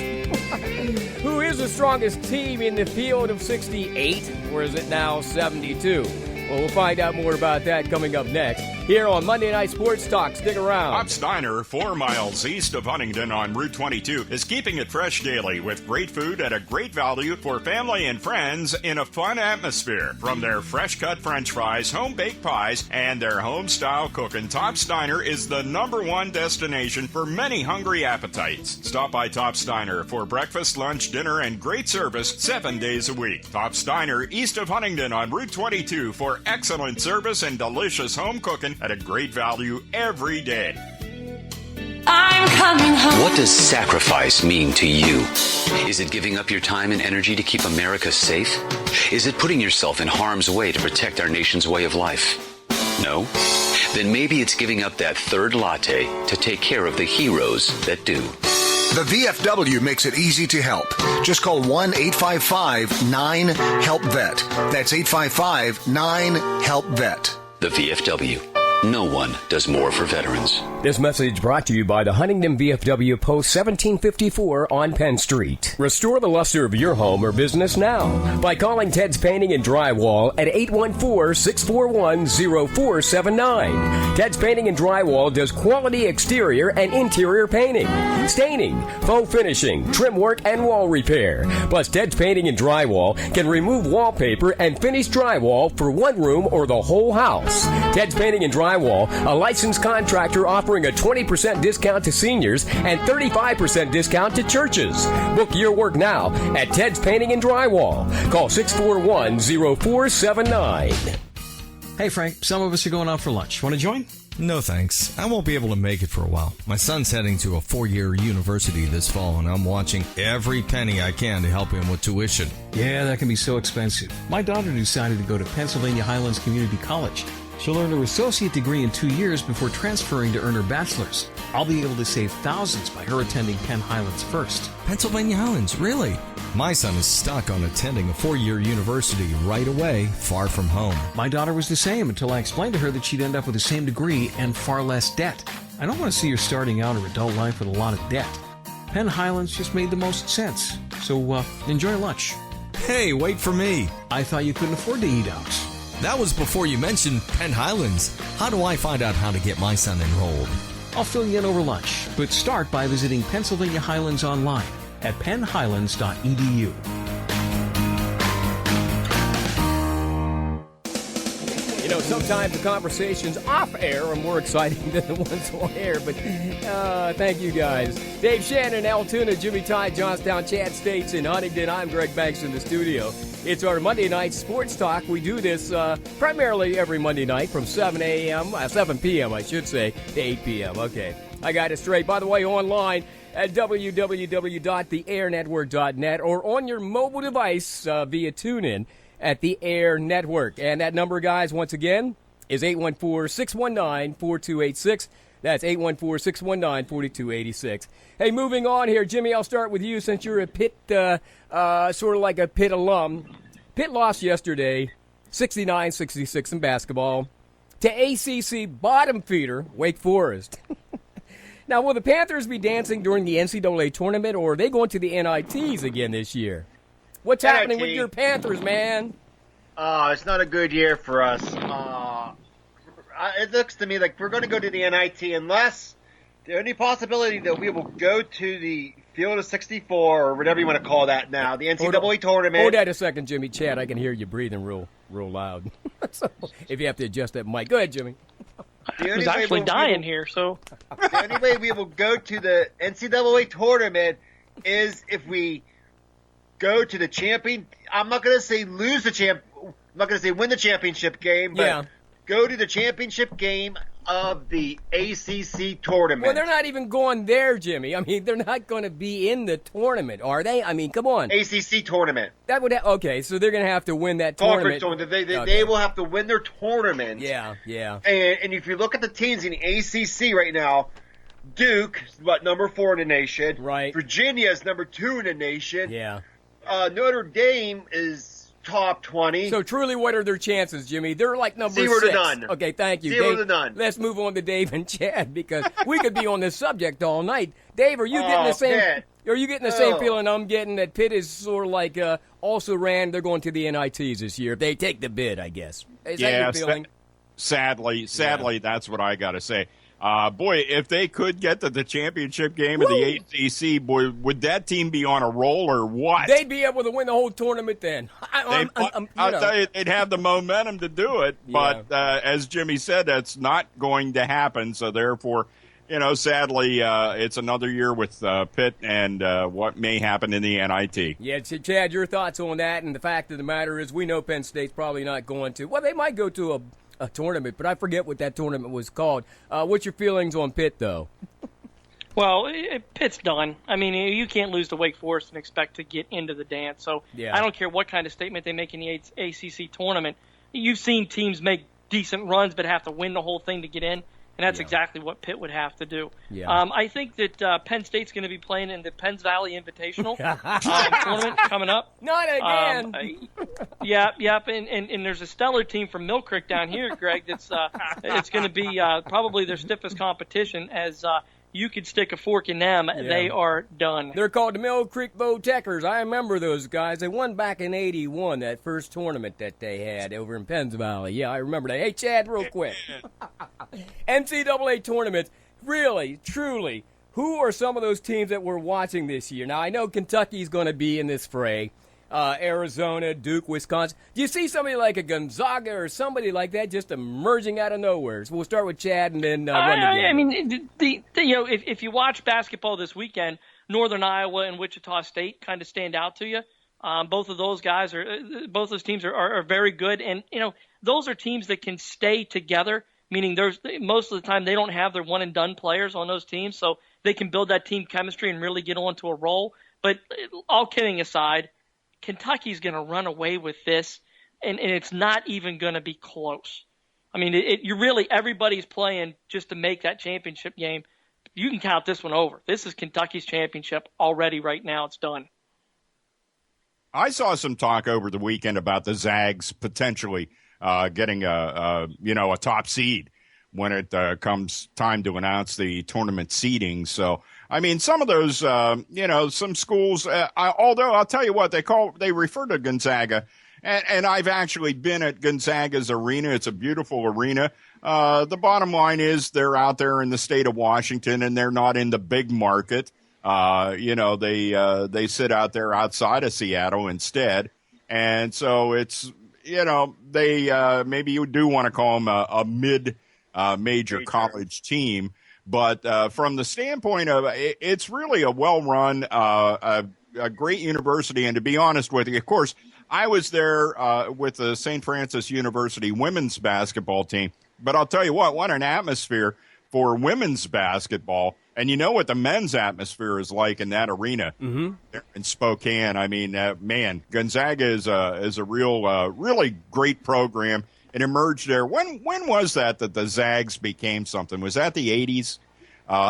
Who is the strongest team in the field of 68, or is it now 72? Well, we'll find out more about that coming up next here on Monday Night Sports Talk. Stick around. Top Steiner, 4 miles east of Huntington on Route 22, is keeping it fresh daily with great food at a great value for family and friends in a fun atmosphere. From their fresh-cut French fries, home-baked pies, and their home-style cooking, Top Steiner is the #1 destination for many hungry appetites. Stop by Top Steiner for breakfast, lunch, dinner, and great service 7 days a week. Top Steiner, east of Huntington on Route 22 for excellent service and delicious home cooking at a great value every day. I'm coming home. What does sacrifice mean to you? Is it giving up your time and energy to keep America safe? Is it putting yourself in harm's way to protect our nation's way of life? No? Then maybe it's giving up that third latte to take care of the heroes that do. The VFW makes it easy to help. Just call 1-855-9-HELP-VET. That's 855-9-HELP-VET. The VFW. No one does more for veterans. This message brought to you by the Huntington VFW Post 1754 on Penn Street. Restore the luster of your home or business now by calling Ted's Painting and Drywall at 814-641-0479. Ted's Painting and Drywall does quality exterior and interior painting, staining, faux finishing, trim work, and wall repair. Plus, Ted's Painting and Drywall can remove wallpaper and finish drywall for one room or the whole house. Ted's Painting and Drywall, a licensed contractor offering a 20% discount to seniors and 35% discount to churches. Book your work now at Ted's Painting and Drywall. Call 641-0479. Hey, Frank, some of us are going out for lunch. Want to join? No, thanks. I won't be able to make it for a while. My son's heading to a 4-year university this fall, and I'm watching every penny I can to help him with tuition. Yeah, that can be so expensive. My daughter decided to go to Pennsylvania Highlands Community College. She'll earn her associate degree in 2 years before transferring to earn her bachelor's. I'll be able to save thousands by her attending Penn Highlands first. Pennsylvania Highlands, really? My son is stuck on attending a 4-year university right away, far from home. My daughter was the same until I explained to her that she'd end up with the same degree and far less debt. I don't want to see her starting out her adult life with a lot of debt. Penn Highlands just made the most sense. So, enjoy lunch. Hey, wait for me. I thought you couldn't afford to eat out. That was before you mentioned Penn Highlands. How do I find out how to get my son enrolled? I'll fill you in over lunch, but start by visiting Pennsylvania Highlands online at pennhighlands.edu. You know, sometimes the conversations off air are more exciting than the ones on air, but thank you guys. Dave Shannon, Altoona, Jimmy Tide, Johnstown, Chad States, in Huntington. I'm Greg Banks in the studio. It's our Monday night sports talk. We do this primarily every Monday night from 7 p.m., I should say, to 8 p.m. Okay, I got it straight. By the way, online at www.theairnetwork.net or on your mobile device via TuneIn at the Air Network. And that number, guys, once again, is 814-619-4286. That's 814-619-4286. Hey, moving on here, Jimmy, I'll start with you since you're a Pitt, sort of like a Pitt alum. Pitt lost yesterday, 69-66 in basketball, to ACC bottom feeder, Wake Forest. Now, will the Panthers be dancing during the NCAA tournament, or are they going to the NITs again this year? What's happening with your Panthers, man? It's not a good year for us. It looks to me like we're going to go to the NIT unless the only possibility that we will go to the Field of 64 or whatever you want to call that now, the NCAA tournament. Hold that a second, Jimmy. Chad, I can hear you breathing real loud. So if you have to adjust that mic. Go ahead, Jimmy. I was actually dying here, so. The only way we will go to the NCAA tournament is if we go to the champion. I'm not going to say lose the champ. I'm not going to say win the championship game, but go to the championship game of the ACC tournament. Well, they're not even going there, Jimmy. I mean, they're not going to be in the tournament, are they? I mean, come on. ACC tournament. That would okay. So they're going to have to win that tournament. They will have to win their tournament. Yeah. And if you look at the teams in the ACC right now, Duke is number 4 in the nation. Right. Virginia is number 2 in the nation. Yeah. Notre Dame is top 20. So truly, what are their chances, Jimmy? They're like number 6. 0 to none. Okay, thank you. 0 Dave, to none. Let's move on to Dave and Chad because we could be on this subject all night. Dave, are you getting the same? Pitt. Are you getting the same feeling I'm getting that Pitt is sort of like also ran? They're going to the NITs this year if they take the bid, I guess. Is that your feeling? Sadly, that's what I got to say. Boy, if they could get to the championship game of the ACC, boy, would that team be on a roll or what? They'd be able to win the whole tournament then. I'll tell you, they'd have the momentum to do it. But as Jimmy said, that's not going to happen. So therefore, sadly, it's another year with Pitt and what may happen in the NIT. Yeah, Chad, your thoughts on that? And the fact of the matter is we know Penn State's probably not going to. Well, they might go to a tournament, but I forget what that tournament was called. What's your feelings on Pitt, though? Well, Pitt's done. I mean, you can't lose to Wake Forest and expect to get into the dance. So I don't care what kind of statement they make in the ACC tournament. You've seen teams make decent runs but have to win the whole thing to get in. And that's exactly what Pitt would have to do. Yeah. I think that Penn State's going to be playing in the Penns Valley Invitational tournament coming up. Not again. Yep. And there's a stellar team from Mill Creek down here, Greg, that's it's going to be probably their stiffest competition as you could stick a fork in them. Yeah. They are done. They're called the Mill Creek Bowtechers. I remember those guys. They won back in '81, that first tournament that they had over in Penns Valley. Yeah, I remember that. Hey, Chad, real quick. NCAA tournaments, really, truly, who are some of those teams that we're watching this year? Now, I know Kentucky's going to be in this fray. Arizona, Duke, Wisconsin. Do you see somebody like a Gonzaga or somebody like that just emerging out of nowhere? So we'll start with Chad and then run the game. I mean, if you watch basketball this weekend, Northern Iowa and Wichita State kind of stand out to you. Both of those teams are very good, and those are teams that can stay together. Meaning, most of the time they don't have their one and done players on those teams, so they can build that team chemistry and really get onto a roll. But all kidding aside, Kentucky's going to run away with this, and it's not even going to be close. I mean, everybody's playing just to make that championship game. You can count this one over. This is Kentucky's championship already right now. It's done. I saw some talk over the weekend about the Zags potentially getting a top seed when it comes time to announce the tournament seeding. So, I mean, some of those, some schools, although I'll tell you what, they refer to Gonzaga, and I've actually been at Gonzaga's arena. It's a beautiful arena. The bottom line is they're out there in the state of Washington, and they're not in the big market. They sit out there outside of Seattle instead. And so it's, they maybe you do want to call them a mid-major college team. But from the standpoint of it's really a well-run, a great university. And to be honest with you, of course, I was there with the St. Francis University women's basketball team. But I'll tell you what an atmosphere for women's basketball. And you know what the men's atmosphere is like in that arena in Spokane. I mean, man, Gonzaga is a real, really great program. It emerged there. When was that the Zags became something? Was that the 80s?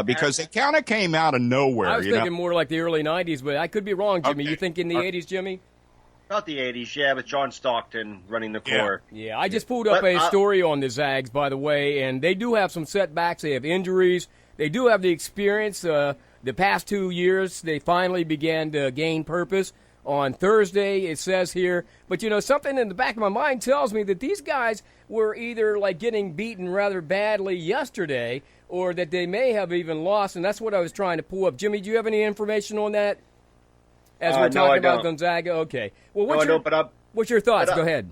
Because they kind of came out of nowhere. I was thinking more like the early 90s, but I could be wrong, Jimmy. Okay. You think in the 80s, Jimmy? About the 80s, yeah, with John Stockton running the core. Yeah, I just pulled up a story on the Zags, by the way, and they do have some setbacks. They have injuries. They do have the experience. The past 2 years, they finally began to gain purpose. On Thursday, it says here. But, something in the back of my mind tells me that these guys were either, like, getting beaten rather badly yesterday or that they may have even lost, and that's what I was trying to pull up. Jimmy, do you have any information on that? As we're talking about Gonzaga? Okay. Well, what's your thoughts? Go ahead.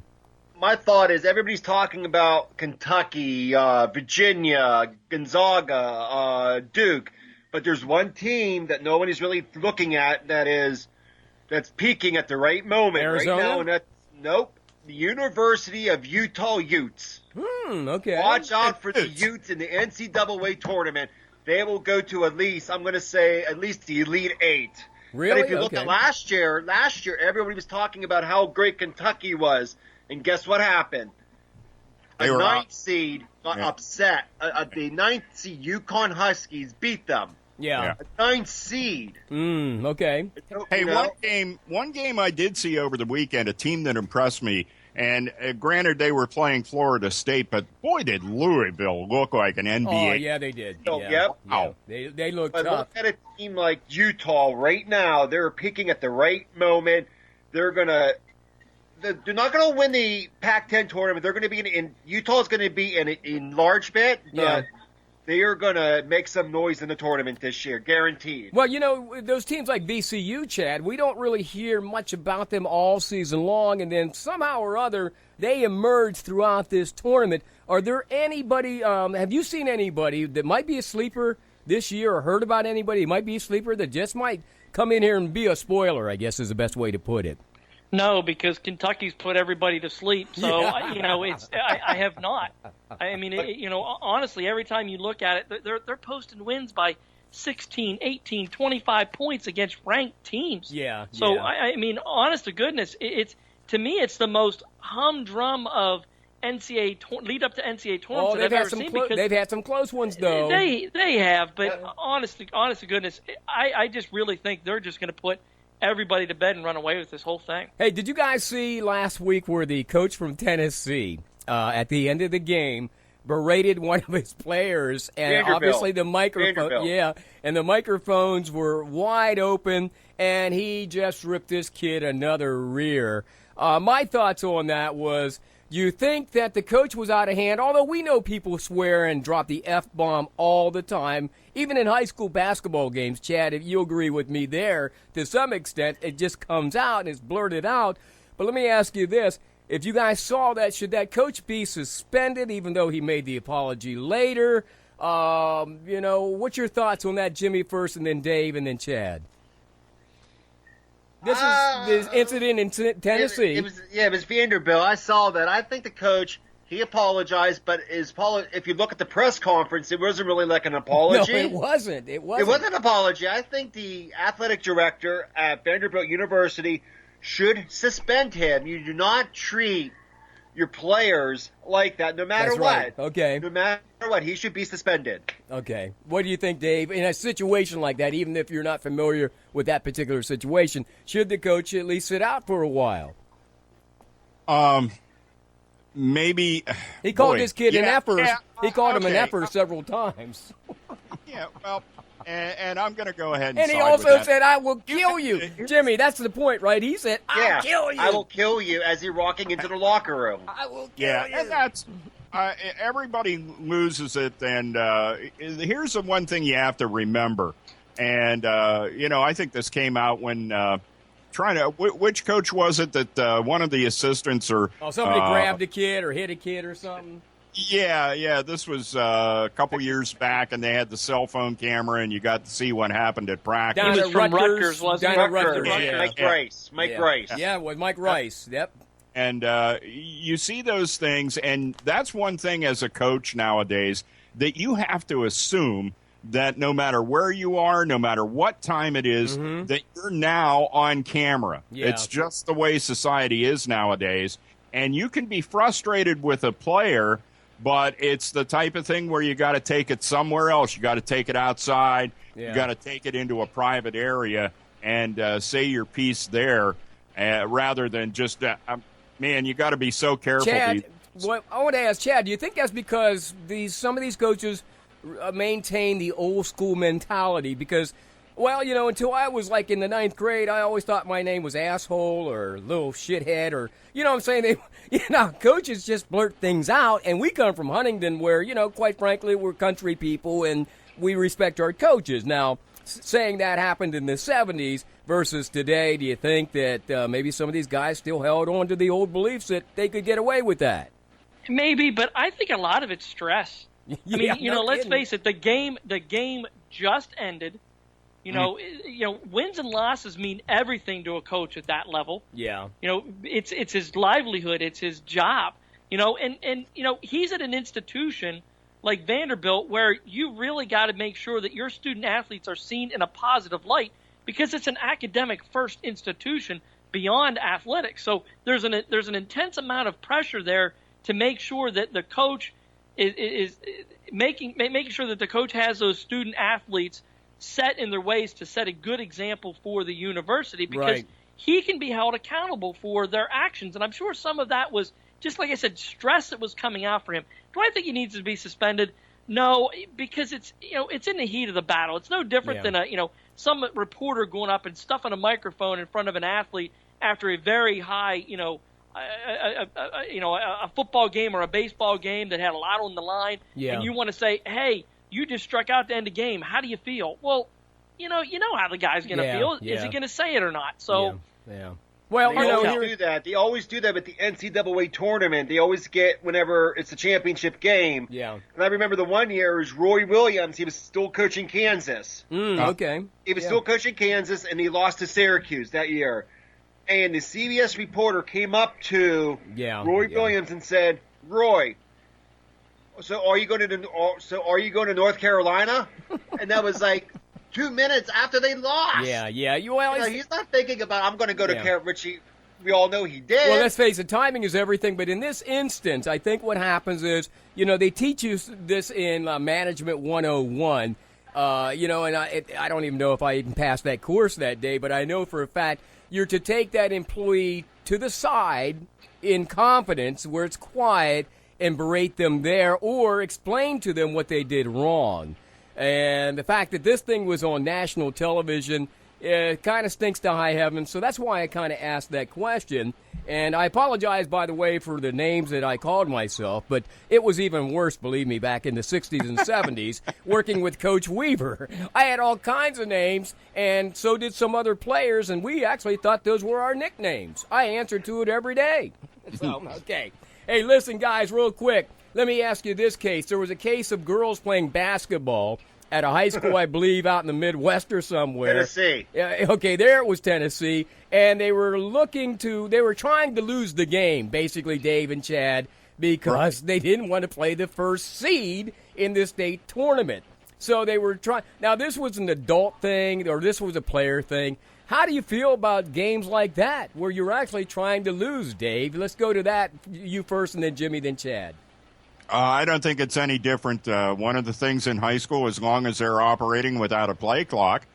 My thought is everybody's talking about Kentucky, Virginia, Gonzaga, Duke, but there's one team that no one is really looking at that's peaking at the right moment Arizona? Right now, and that's the University of Utah Utes. Okay. Watch out for the Utes in the NCAA tournament. They will go to at least the Elite Eight. Really? But if you look at last year everybody was talking about how great Kentucky was, and guess what happened? A ninth seed got upset. The ninth seed UConn Huskies beat them. Yeah. A ninth seed. Okay. Hey, one game I did see over the weekend, a team that impressed me, and granted they were playing Florida State, but boy did Louisville look like an NBA. Oh, yeah, they did. Yep. Yeah. They look tough. Look at a team like Utah right now. They're peaking at the right moment. They're not going to win the Pac-10 tournament. They're going to be Utah's going to be in large bit, but they are going to make some noise in the tournament this year, guaranteed. Well, those teams like VCU, Chad, we don't really hear much about them all season long, and then somehow or other they emerge throughout this tournament. Are there anybody, have you seen anybody that might be a sleeper this year or heard about anybody who might be a sleeper that just might come in here and be a spoiler, I guess is the best way to put it? No, because Kentucky's put everybody to sleep. So, I have not. I mean, honestly, every time you look at it, they're posting wins by 16, 18, 25 points against ranked teams. Yeah. So, I mean, honest to goodness, to me, it's the most humdrum of lead up to NCAA tournaments Oh, that I've ever seen. Because they've had some close ones, though. They have, but honest to goodness, I just really think they're just going to put everybody to bed and run away with this whole thing. Hey, did you guys see last week where the coach from Tennessee, at the end of the game, berated one of his players, and Vanderbilt. obviously the Vanderbilt. and the microphones were wide open, and he just ripped this kid another rear. My thoughts on that was, you think that the coach was out of hand, although we know people swear and drop the F-bomb all the time, even in high school basketball games. Chad, if you agree with me there, to some extent, it just comes out and it's blurted out. But let me ask you this. If you guys saw that, should that coach be suspended, even though he made the apology later? What's your thoughts on that, Jimmy first, and then Dave, and then Chad? This is this incident in Tennessee. It was Vanderbilt. I saw that. I think the coach, he apologized, but if you look at the press conference, it wasn't really like an apology. No, it wasn't. It wasn't. It wasn't an apology. I think the athletic director at Vanderbilt University should suspend him. You do not treat your players like that, no matter That's what. right. Okay. No matter what, he should be suspended. Okay. What do you think, Dave? In a situation like that, even if you're not familiar with that particular situation, should the coach at least sit out for a while? Maybe. He called this kid an Yeah, effer. yeah, He called him an okay. effer several times. Yeah, well, and I'm going to go ahead and And he side with also that. said, I will kill you. Jimmy, that's the point, right? He said, I'll kill you. I will kill you as you're walking into the locker room. I will kill Yeah, you. and that's everybody loses it. And here's the one thing you have to remember. And I think this came out when which coach was it that one of the assistants or somebody grabbed a kid or hit a kid or something. Yeah. This was a couple years back, and they had the cell phone camera, and you got to see what happened at practice. Down He at was from Rutgers, wasn't he? Down at Rutgers. Rutgers, yeah. Mike Rice. Mike Rice. Yeah, with Mike Rice. Yep. And you see those things, and that's one thing as a coach nowadays that you have to assume that no matter where you are, no matter what time it is, that you're now on camera. Yeah. It's just the way society is nowadays. And you can be frustrated with a player, but it's the type of thing where you got to take it somewhere else. You got to take it outside. Yeah. You got to take it into a private area and say your piece there rather than just man, you got to be so careful. Chad, I want to ask Chad, do you think that's because some of these coaches maintain the old school mentality? Because, until I was like in the 9th grade, I always thought my name was asshole or little shithead or, what I'm saying? Coaches just blurt things out, and we come from Huntington where, quite frankly, we're country people and we respect our coaches. Now, saying that happened in the 70s versus today, do you think that maybe some of these guys still held on to the old beliefs that they could get away with that? Maybe, but I think a lot of it's stress. I mean, let's face it. The game just ended. Wins and losses mean everything to a coach at that level. Yeah. It's his livelihood. It's his job. And he's at an institution like Vanderbilt where you really got to make sure that your student athletes are seen in a positive light because it's an academic first institution beyond athletics. So there's an intense amount of pressure there to make sure that the coach is making sure that the coach has those student athletes set in their ways to set a good example for the university because he can be held accountable for their actions. And I'm sure some of that was, just like I said, stress that was coming out for him. Do I think he needs to be suspended? No, because it's in the heat of the battle. It's no different than some reporter going up and stuffing a microphone in front of an athlete after a very high, a football game or a baseball game that had a lot on the line, and you want to say, hey, you just struck out to end the game. How do you feel? Well, you know how the guy's going to feel. Is he going to say it or not? So, Well, they always do that with the NCAA tournament. They always get whenever it's a championship game. Yeah. And I remember the one year it was Roy Williams. He was still coaching Kansas. Okay. He was still coaching Kansas, and he lost to Syracuse that year. And the CBS reporter came up to Roy Williams and said, "Roy, so are you going to North Carolina?" And that was like 2 minutes after they lost. Yeah. He's not thinking about I'm going to go to Richie. we all know he did. Well, let's face it, timing is everything. But in this instance, I think what happens is, they teach you this in Management 101. And I don't even know if I even passed that course that day, but I know for a fact you're to take that employee to the side in confidence where it's quiet and berate them there or explain to them what they did wrong. And the fact that this thing was on national television, it kind of stinks to high heaven. So that's why I kind of asked that question. And I apologize, by the way, for the names that I called myself, but it was even worse, believe me, back in the 60s and 70s, working with Coach Weaver. I had all kinds of names, and so did some other players, and we actually thought those were our nicknames. I answered to it every day. So, okay. Hey, listen, guys, real quick. Let me ask you this case. There was a case of girls playing basketball at a high school, I believe, out in the Midwest or somewhere. Tennessee. Okay, there it was Tennessee. And they were trying to lose the game, basically, Dave and Chad, because they didn't want to play the first seed in this state tournament. So they were trying. Now, this was an adult thing, or this was a player thing. How do you feel about games like that, where you're actually trying to lose, Dave? Let's go to that. You first, and then Jimmy, then Chad. I don't think it's any different. One of the things in high school, as long as they're operating without a play clock,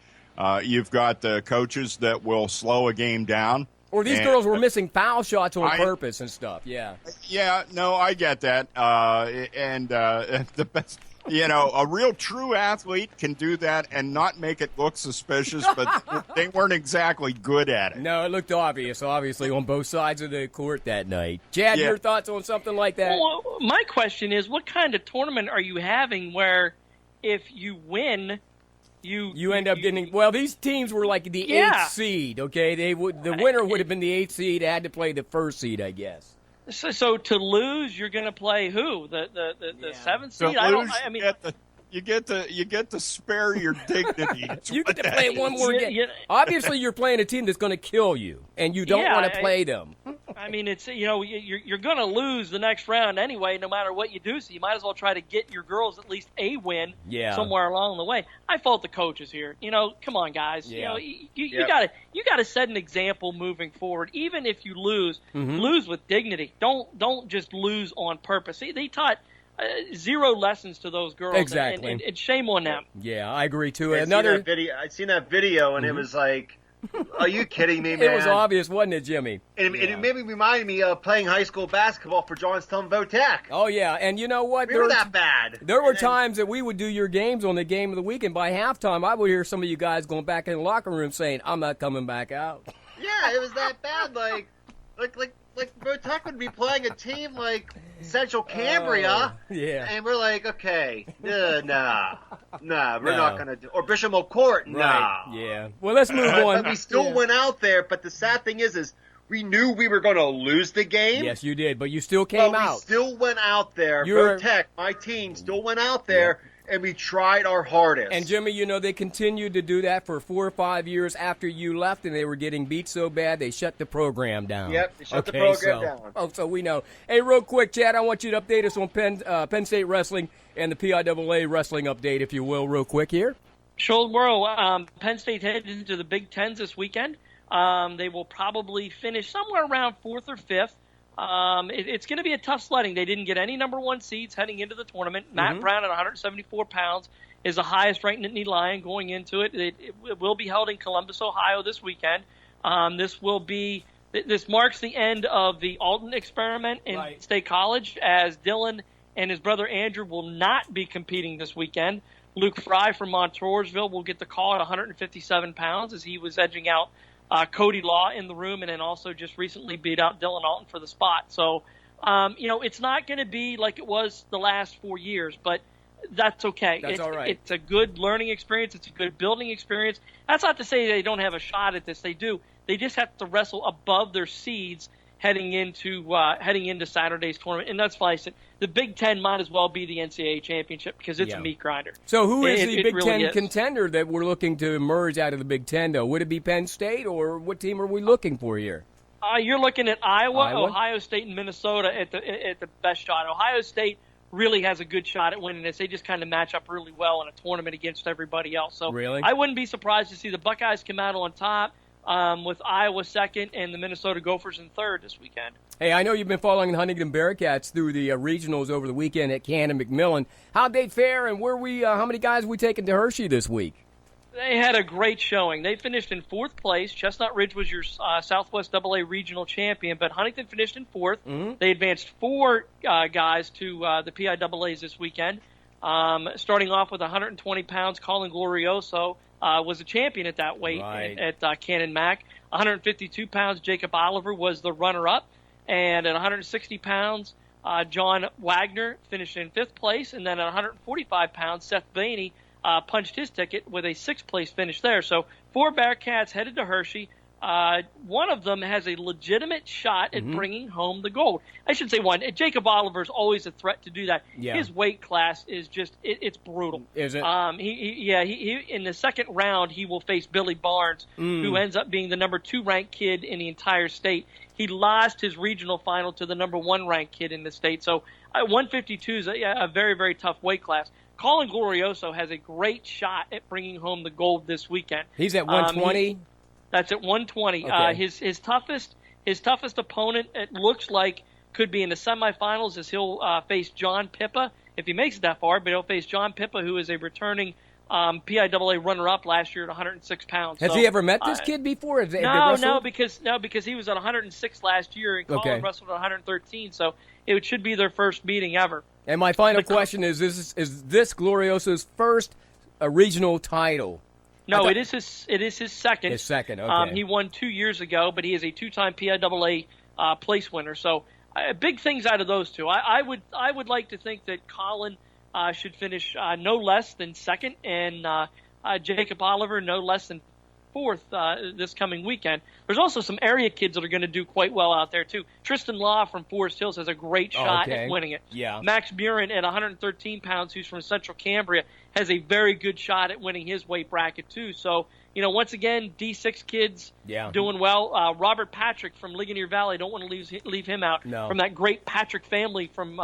you've got the coaches that will slow a game down. Or these girls were missing foul shots on purpose and stuff, yeah. Yeah, no, I get that. The best, a real true athlete can do that and not make it look suspicious, but they weren't exactly good at it. No, it looked obvious, obviously, on both sides of the court that night. Chad, your thoughts on something like that? Well, my question is, what kind of tournament are you having where if you win, you end up getting – well, these teams were like the 8th seed, okay? The winner would have been the 8th seed, had to play the first seed, I guess. So to lose, you're going to play who? The 7th seed? You get to spare your dignity. You get to play one more game. Obviously, you're playing a team that's going to kill you, and you don't want to play them. I mean, it's you're going to lose the next round anyway, no matter what you do. So you might as well try to get your girls at least a win somewhere along the way. I fault the coaches here. Come on, guys. Yeah. You got to set an example moving forward. Even if you lose, lose with dignity. Don't just lose on purpose. See, they taught zero lessons to those girls. Exactly. And shame on them. Yeah, I agree too. I'd seen that video, and it was like, are you kidding me, man? It was obvious, wasn't it, Jimmy? And it maybe reminded me of playing high school basketball for Johnstown Votech. Oh, yeah. And you know what? We were that bad. There were times that we would do your games on the game of the week, and by halftime, I would hear some of you guys going back in the locker room saying, I'm not coming back out. Yeah, it was that bad. Like Votech would be playing a team like Central Cambria, and we're like, okay, nah, we're not gonna do. Or Bishop McCourt, nah. Right. Yeah. Well, let's move on. But we still went out there. But the sad thing is we knew we were going to lose the game. Yes, you did, but you still came out. We still went out there. Votech, my team, still went out there. Yeah. And we tried our hardest. And, Jimmy, they continued to do that for 4 or 5 years after you left, and they were getting beat so bad they shut the program down. Yep, they shut the program down. Oh, so we know. Hey, real quick, Chad, I want you to update us on Penn State Wrestling and the PIAA Wrestling update, if you will, real quick here. Sure. Penn State headed into the Big Tens this weekend. They will probably finish somewhere around 4th or 5th. It's going to be a tough sledding. They didn't get any number 1 seeds heading into the tournament. Matt Brown at 174 pounds is the highest ranked Nittany Lion going into it. It will be held in Columbus, Ohio this weekend. This marks the end of the Alton experiment in State College, as Dylan and his brother Andrew will not be competing this weekend. Luke Fry from Montoursville will get the call at 157 pounds, as he was edging out Cody Law in the room, and then also just recently beat out Dylan Alton for the spot. So, it's not going to be like it was the last 4 years, but that's okay. That's all right. It's a good learning experience. It's a good building experience. That's not to say they don't have a shot at this. They do. They just have to wrestle above their seeds heading into Saturday's tournament. And let's face it, the Big Ten might as well be the NCAA championship because it's a meat grinder. So who is the Big Ten contender that we're looking to emerge out of the Big Ten, though? Would it be Penn State, or what team are we looking for here? You're looking at Iowa, Ohio State, and Minnesota at the best shot. Ohio State really has a good shot at winning this. They just kind of match up really well in a tournament against everybody else. So really? I wouldn't be surprised to see the Buckeyes come out on top. with Iowa second and the Minnesota Gophers in third this weekend. Hey, I know you've been following the Huntington Bearcats through the regionals over the weekend at Canton McMillan. How'd they fare, and how many guys we taking to Hershey this week? They had a great showing. They finished in fourth place. Chestnut Ridge was your Southwest AA regional champion, but Huntington finished in fourth. Mm-hmm. They advanced four guys to the PIAAs this weekend. Starting off with 120 pounds, Colin Glorioso was a champion at that weight at Cannon Mac. 152 pounds, Jacob Oliver was the runner-up. And at 160 pounds, John Wagner finished in fifth place. And then at 145 pounds, Seth Bainey punched his ticket with a sixth-place finish there. So 4 Bearcats headed to Hershey. One of them has a legitimate shot at bringing home the gold. I should say one. Jacob Oliver is always a threat to do that. Yeah. His weight class is just it's brutal. Is it? He in the second round he will face Billy Barnes, who ends up being the number 2 ranked kid in the entire state. He lost his regional final to the number 1 ranked kid in the state. So 152 is a very, very tough weight class. Colin Glorioso has a great shot at bringing home the gold this weekend. He's at 120. That's at 120. Okay. His toughest opponent, it looks like, could be in the semifinals as he'll face John Pippa if he makes it that far. But he'll face John Pippa, who is a returning PIAA runner-up last year at 106 pounds. Has he ever met this kid before? No, because he was at 106 last year and Colin wrestled at 113. So it should be their first meeting ever. And my final question is this Glorioso's first regional title? No, it is his second. His second, okay. He won 2 years ago, but he is a 2-time PIAA place winner. So big things out of those two. I would like to think that Colin should finish no less than second, and Jacob Oliver no less than fourth this coming weekend. There's also some area kids that are going to do quite well out there, too. Tristan Law from Forest Hills has a great shot at winning it. Yeah. Max Buren at 113 pounds, who's from Central Cambria, has a very good shot at winning his weight bracket, too. So, once again, D6 kids doing well. Robert Patrick from Ligonier Valley, don't want to leave him out. No. From that great Patrick family from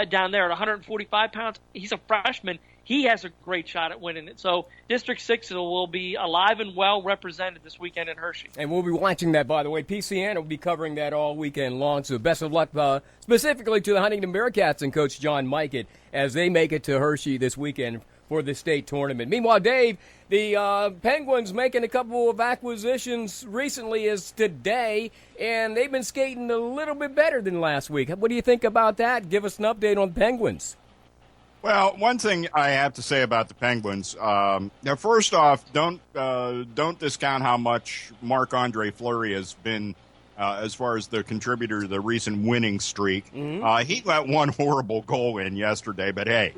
down there at 145 pounds. He's a freshman. He has a great shot at winning it. So District 6 will be alive and well represented this weekend at Hershey. And we'll be watching that, by the way. PCN will be covering that all weekend long. So best of luck specifically to the Huntington Bearcats and Coach John Mikett as they make it to Hershey this weekend for the state tournament. Meanwhile, Dave, the Penguins making a couple of acquisitions recently as today, and they've been skating a little bit better than last week. What do you think about that? Give us an update on the Penguins. Well, one thing I have to say about the Penguins, now first off, don't discount how much Marc-Andre Fleury has been as far as the contributor to the recent winning streak. Mm-hmm. He let one horrible goal in yesterday, but hey,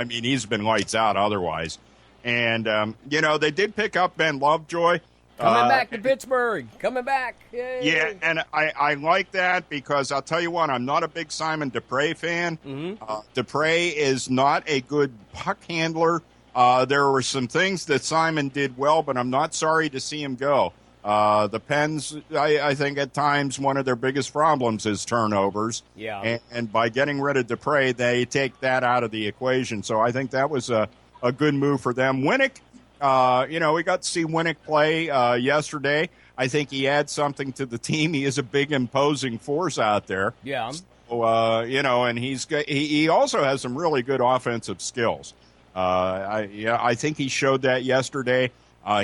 he's been lights out otherwise. And, they did pick up Ben Lovejoy. Coming back to Pittsburgh. Coming back. Yay. Yeah, and I like that because I'll tell you what, I'm not a big Simon Dupre fan. Mm-hmm. Dupre is not a good puck handler. There were some things that Simon did well, but I'm not sorry to see him go. The Pens, I think at times one of their biggest problems is turnovers. Yeah. And by getting rid of Dupre, they take that out of the equation. So I think that was a good move for them. Winnick. We got to see Winnick play yesterday. I think he adds something to the team. He is a big, imposing force out there. Yeah. So, and he also has some really good offensive skills. I think he showed that yesterday.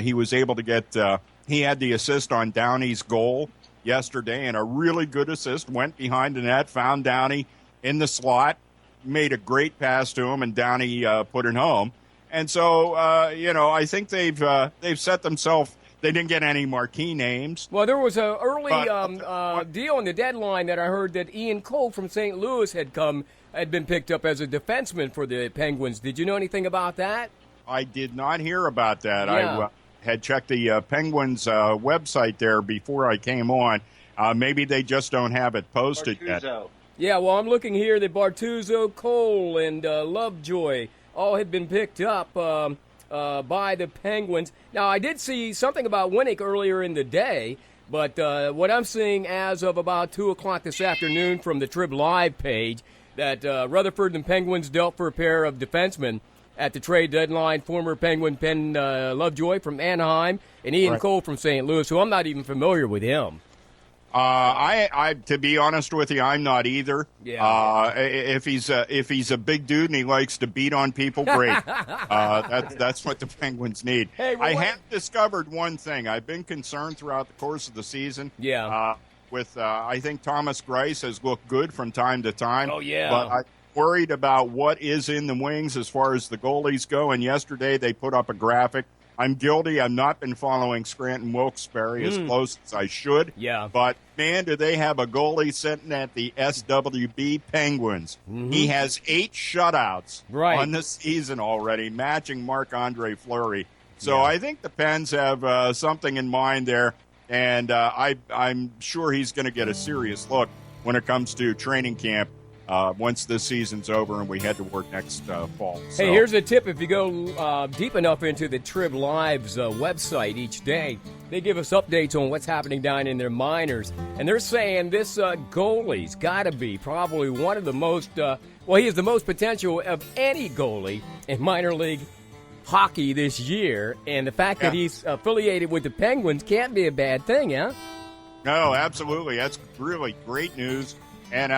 He was able to get he had the assist on Downey's goal yesterday, and a really good assist. Went behind the net, found Downey in the slot, made a great pass to him, and Downey put it home. And so, I think they've set themselves. They didn't get any marquee names. Well, there was an early deal in the deadline that I heard that Ian Cole from St. Louis had been picked up as a defenseman for the Penguins. Did you know anything about that? I did not hear about that. Yeah. I had checked the Penguins website there before I came on. Maybe they just don't have it posted yet. Yeah, well, I'm looking here that Bortuzzo, Cole, and Lovejoy all had been picked up by the Penguins. Now, I did see something about Winnick earlier in the day, but what I'm seeing as of about 2 o'clock this afternoon from the Trib Live page, that Rutherford and Penguins dealt for a pair of defensemen at the trade deadline, former Penguin Penn Lovejoy from Anaheim, and Ian Cole from St. Louis, who I'm not even familiar with him. I to be honest with you, I'm not either. Yeah. If he's a big dude and he likes to beat on people, great. That's what the Penguins need. Hey, I have discovered one thing. I've been concerned throughout the course of the season. Yeah. I think Thomas Greiss has looked good from time to time. Oh, yeah. But I'm worried about what is in the wings as far as the goalies go. And yesterday they put up a graphic. I'm guilty. I've not been following Scranton Wilkes-Barre as close as I should. Yeah. But, man, do they have a goalie sitting at the SWB Penguins. Mm-hmm. He has 8 shutouts on the season already, matching Marc-Andre Fleury. So I think the Pens have something in mind there, and I'm sure he's going to get a serious look when it comes to training camp. Once this season's over and we head to work next fall. So. Hey, here's a tip. If you go deep enough into the Trib Live's website each day, they give us updates on what's happening down in their minors. And they're saying this goalie's got to be probably one of the most, he has the most potential of any goalie in minor league hockey this year. And the fact that he's affiliated with the Penguins can't be a bad thing, yeah? No, absolutely. That's really great news. And,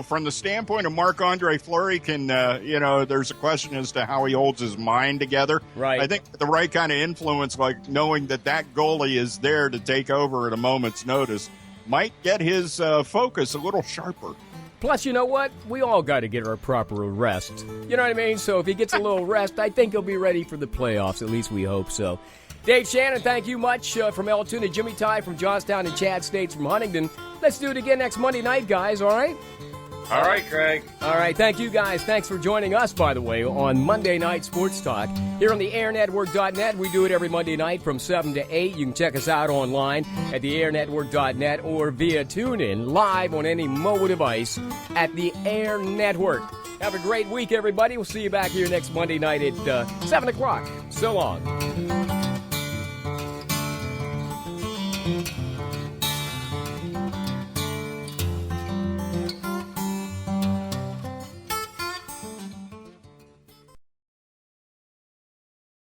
from the standpoint of Marc-Andre Fleury, there's a question as to how he holds his mind together. Right. I think the right kind of influence, like knowing that goalie is there to take over at a moment's notice, might get his focus a little sharper. Plus, you know what? We all got to get our proper rest. You know what I mean? So if he gets a little rest, I think he'll be ready for the playoffs. At least we hope so. Dave Shannon, thank you much from Elton and Jimmy Ty from Johnstown and Chad States from Huntington. Let's do it again next Monday night, guys, all right? All right, Craig. All right, thank you, guys. Thanks for joining us, by the way, on Monday Night Sports Talk. Here on the airnetwork.net, we do it every Monday night from 7 to 8. You can check us out online at the airnetwork.net or via TuneIn, live on any mobile device at the Air Network. Have a great week, everybody. We'll see you back here next Monday night at 7 o'clock. So long.